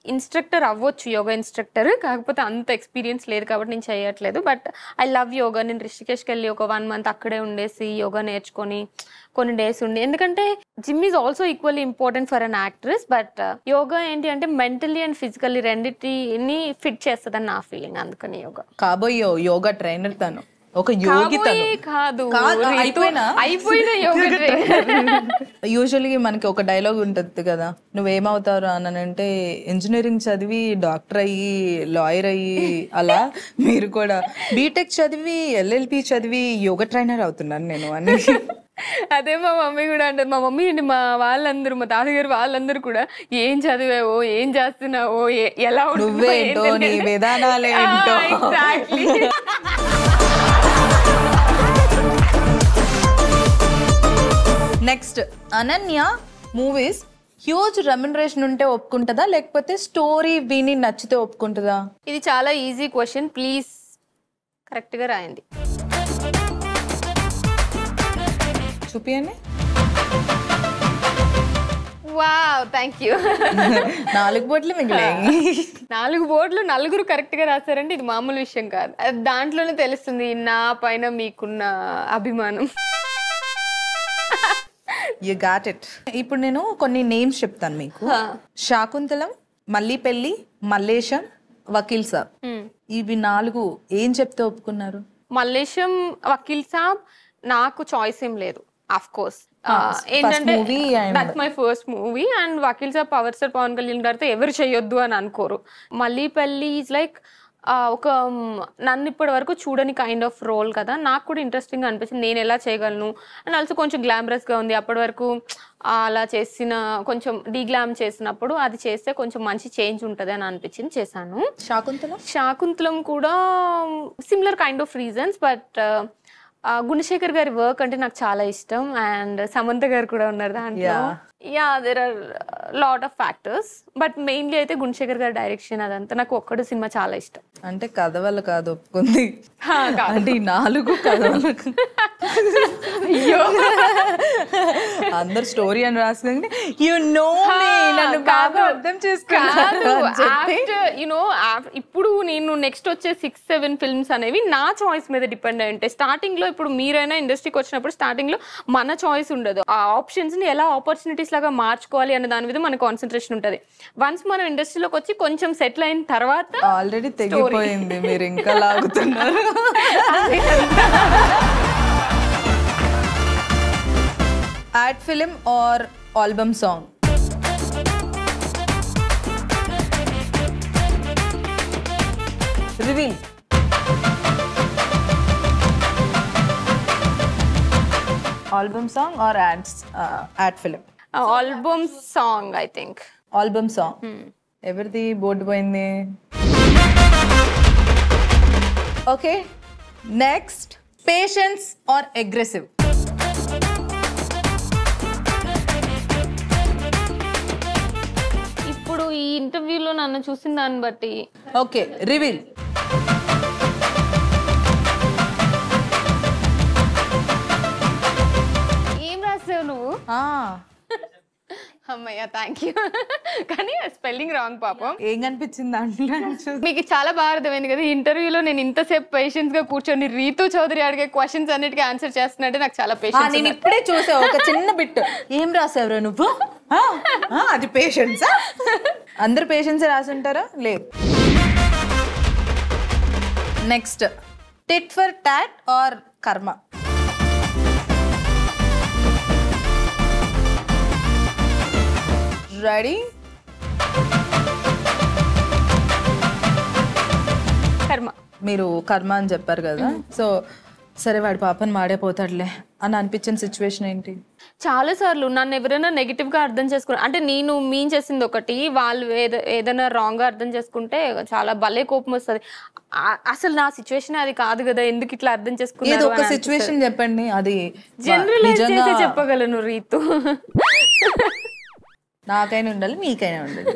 ఇన్స్ట్రక్టర్ అవ్వచ్చు, యోగా ఇన్స్ట్రక్టర్, కాకపోతే అంత ఎక్స్పీరియన్స్ లేదు కాబట్టి నేను చేయట్లేదు. But I love yoga. నేను రిషికేష్కి వెళ్ళి ఒక 1 month అక్కడే ఉండేసి యోగా నేర్చుకొని కొన్ని డేస్ ఉండి, ఎందుకంటే gym is also equally important for an actress. But yoga ఏంటి అంటే మెంటలీ అండ్ ఫిజికల్లీ రెండింటిని ఫిట్ చేస్తుందని నా ఫీలింగ్. అందుకని యోగా. కాబోయే యోగా ట్రైనర్ తను, ఒక యోగి తను. కాదు, అయిపోయిన యోగా యూజువల్గా మనకి ఒక డైలాగ్ ఉంటుంది కదా, నువ్వేమవుతారు అని అంటే ఇంజనీరింగ్ చదివి డాక్టర్ అయ్యి లాయర్ అయ్యి, అలా మీరు కూడా బీటెక్ చదివి LLB చదివి యోగా ట్రైనర్ అవుతున్నాను నేను అని. అదే మా మమ్మీ కూడా అంటది. మా మమ్మీ అండి, మా వాళ్ళందరూ, మా తాతగారు వాళ్ళందరూ కూడా ఏం చదివావో, ఏం చేస్తున్నావో, ఎలా నువ్వేంటో, నీ విధానాలేంటో. Exactly. Next, Ananya movies huge remuneration ఉంటే ఒప్పుకుంటుందా, లేకపోతే స్టోరీ విని నచ్చితే ఒప్పుకుంటుందా? ఇది చాలా ఈజీ క్వశ్చన్, ప్లీజ్ కరెక్ట్ గా రాయండి. చూపియండి. Wow, thank you. 4 బోర్డులు మిగిలాయి. 4 బోర్డులు 4 కరెక్ట్ గా రాశారంటే ఇది మామూలు విషయం కాదు. దాంట్లోనే తెలుస్తుంది నా పైన మీకున్న అభిమానం. You got it. ఇప్పుడు నేను కొన్ని నేమ్స్ చెప్తాను మీకు. శాకుంతలం, మల్లీపెల్లి, మల్లేశం, వకీల్ సాబ్. ఇవి 4 ఏం చెప్తే ఒప్పుకున్నారు? మల్లేశం, వకీల్ సాబ్ నాకు చాయిస్ ఏం లేదు. ఆఫ్ కోర్స్ ఏంటంటే that's my first movie. And Vakeel Saab power star Pawan Kalyan గారితో ఎవరు చేయొద్దు అని అనుకోరు. మల్లీపల్లి ఈజ్ లైక్ ఒక నన్ను ఇప్పటి వరకు చూడని కైండ్ ఆఫ్ రోల్ కదా, నాకు కూడా ఇంట్రెస్టింగ్ అనిపించింది. నేను ఎలా చేయగలను అండ్ ఆల్సో కొంచెం గ్లామరస్గా ఉంది. అప్పటి వరకు అలా చేసిన కొంచెం డీగ్లామ్ చేసినప్పుడు అది చేస్తే కొంచెం మంచి చేంజ్ ఉంటుంది అని అనిపించింది, చేశాను. శాకుంతలం కూడా similar kind of reasons. But Gunasekhar గారి వర్క్ అంటే నాకు చాలా ఇష్టం. అండ్ సమంత గారు కూడా ఉన్నారు దాంట్లో. Yeah, there are lot of factors. But mainly అయితే గుణశేఖర్ గారి డైరెక్షన్ అదంతా నాకు ఒక్కడు సినిమా చాలా ఇష్టం. అంటే కథ వల్ల కాదు ఒప్పుకుంది, అంటే 4 కథ వల్ల. అందరు స్టోరీ అని రాసుకుంటే నన్ను బాగా అర్థం చేసుకున్నారు. ఇప్పుడు నేను నెక్స్ట్ వచ్చే 6-7 ఫిల్మ్స్ అనేవి నా చాయిస్ మీద డిపెండ్ అయి ఉంటాయి. స్టార్టింగ్ లో ఇప్పుడు మీరైనా ఇండస్ట్రీకి వచ్చినప్పుడు స్టార్టింగ్ లో మన చాయిస్ ఉండదు. ఆ ఆప్షన్స్ ని ఎలా ఆపర్చునిటీస్ లాగా మార్చుకోవాలి అనే దాని మీద మన కాన్సన్ట్రేషన్ ఉంటుంది. వన్స్ మనం ఇండస్ట్రీలోకి వచ్చి కొంచెం సెటిల్ అయిన తర్వాత ఆల్రెడీ తెగిపోయింది, మీరు ఇంకా లాగుతున్నారు. Ad film or album song? Reveal. Album song or ad film? Album song I think. Album song. ఎవరిది బోర్డు పోయింది? Okay, next, patience or aggressive? ఇప్పుడు ఈ ఇంటర్వ్యూలో నన్ను చూసిన దాన్ని బట్టి. Okay, reveal. ఏం రాసావు నువ్వు? అమ్మయ్య, థ్యాంక్ యూ. కానీ స్పెల్లింగ్ రాంగ్ పాపం. ఏం కనిపించింది దాంట్లో? మీకు చాలా బాగా అర్థమైంది కదా ఇంటర్వ్యూలో నేను ఇంతసేపు పేషెన్స్ గా కూర్చొని రీతు చౌదరి అడిగే క్వశ్చన్స్ అన్నిటికీ ఆన్సర్ చేస్తున్నట్టే నాకు చాలా పేషెన్స్. నేను ఇప్పుడే చూసా ఒక చిన్న బిట్. ఏం రాసావురా నువ్వు? అది పేషెన్స్? అందరు పేషెన్స్ రాసి ఉంటారా? లేదు. Next, tit for tat or karma? Ready? Karma. మీరు కర్మ అని చెప్పారు కదా, సో సరే వాడి పాపని మాడైపోతాడులే అని అనిపించిన సిచ్యువేషన్ ఏంటి? చాలా సార్లు నన్ను ఎవరైనా నెగిటివ్ గా అర్థం చేసుకున్నారు అంటే నేను మీన్ చేసింది ఒకటి, వాళ్ళు ఏదైనా రాంగ్ గా అర్థం చేసుకుంటే చాలా భలే కోపం వస్తుంది. అసలు నా సిచ్యువేషన్ అది కాదు కదా, ఎందుకు ఇట్లా అర్థం చేసుకున్నారు? ఒక సిచ్యువేషన్ చెప్పండి, అది జనరలైజ్ చేసి చెప్పగలను రీతు. నాకైనా ఉండాలి, మీకైనా ఉండాలి.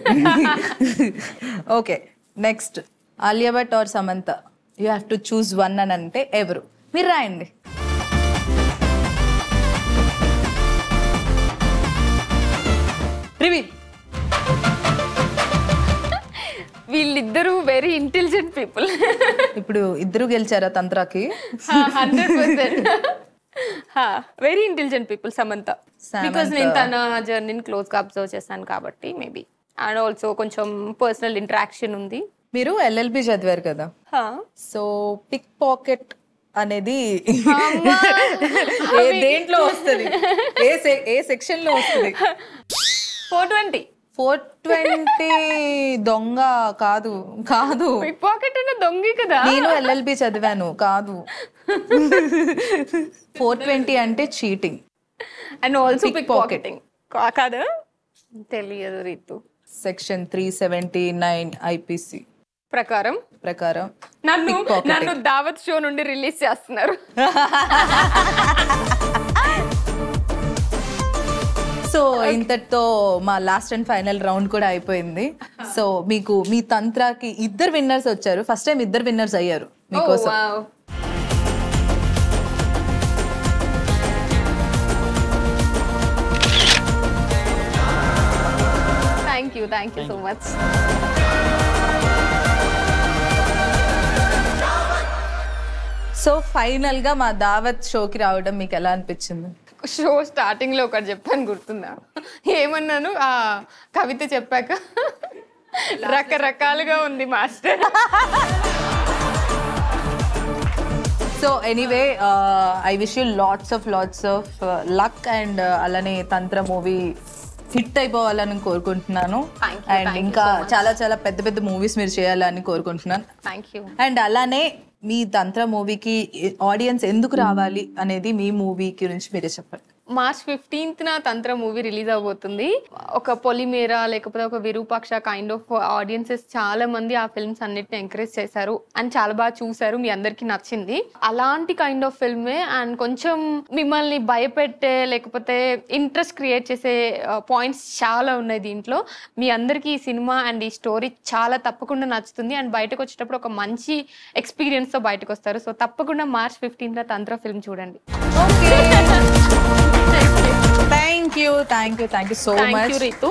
Okay, next, Alia Bhatt or Samantha? You have to choose one అని అంటే ఎవరు? మీరు రాయండి. రివీల్. వీళ్ళిద్దరూ వెరీ ఇంటెలిజెంట్ పీపుల్. ఇప్పుడు ఇద్దరు గెలిచారా తంత్రాకి? 100%. Very intelligent people Samantha. Because నేను తన జర్నీని క్లోజ్ గా అబ్జర్వ్ చేశాను కాబట్టి మేబీ. అండ్ ఆల్సో కొంచెం పర్సనల్ ఇంటరాక్షన్ ఉంది. మీరు LLB చదివారు కదా, సో పిక్ పాకెట్ అనేది దేంట్లో వస్తుంది, ఏ సెక్షన్ లో వస్తుంది? 420. 420 దొంగ కాదు. పిక్ పాకెట్ అంటే దొంగి కదా. నేను LLB చదివాను, కాదు. 420 అంటే cheating and also pickpocketing కాదు. తెలియదు రీతు. సెక్షన్ 379 IPC ప్రకారం నన్ను దావత్ షో నుండి రిలీజ్ చేస్తున్నారు. సో ఇంతటితో మా లాస్ట్ అండ్ ఫైనల్ రౌండ్ కూడా అయిపోయింది. సో మీకు మీ తంత్రాకి 2 విన్నర్స్ వచ్చారు. ఫస్ట్ టైం 2 విన్నర్స్ అయ్యారు మీకోసం. Thank you so much. So final గా మా దావత్ షోకి రావడం మీకు ఎలా అనిపించింది? షో స్టార్టింగ్ లో ఒకటి చెప్పాను, గుర్తుందా? ఏమన్నాను? ఆ కవిత చెప్పాక రకరకాలుగా ఉంది master. So anyway, I wish you lots of luck and అలానే తంత్ర మూవీ హిట్ అయిపోవాలని కోరుకుంటున్నాను. అండ్ ఇంకా చాలా చాలా పెద్ద పెద్ద మూవీస్ మీరు చేయాలని కోరుకుంటున్నాను. అండ్ అలానే మీ తంత్ర మూవీకి ఆడియన్స్ ఎందుకు రావాలి అనేది మీ మూవీ గురించి మీరే చెప్పండి. March 15th తంత్ర మూవీ రిలీజ్ అవబోతుంది. ఒక పొలిమేరా లేకపోతే ఒక విరూపాక్ష కైండ్ ఆఫ్ ఆడియన్సెస్ చాలా మంది ఆ ఫిల్మ్స్ అన్నిటిని ఎంకరేజ్ చేశారు అండ్ చాలా బాగా చూసారు. మీ అందరికి నచ్చింది. అలాంటి కైండ్ ఆఫ్ ఫిల్మే అండ్ కొంచెం మిమ్మల్ని భయపెట్టే లేకపోతే ఇంట్రెస్ట్ క్రియేట్ చేసే పాయింట్స్ చాలా ఉన్నాయి దీంట్లో. మీ అందరికి ఈ సినిమా అండ్ ఈ స్టోరీ చాలా తప్పకుండా నచ్చుతుంది అండ్ బయటకు వచ్చేటప్పుడు ఒక మంచి ఎక్స్పీరియన్స్ తో బయటకు వస్తారు. సో తప్పకుండా March 15th తంత్ర ఫిల్మ్ చూడండి. Thank you so much. Thank you, Ritu.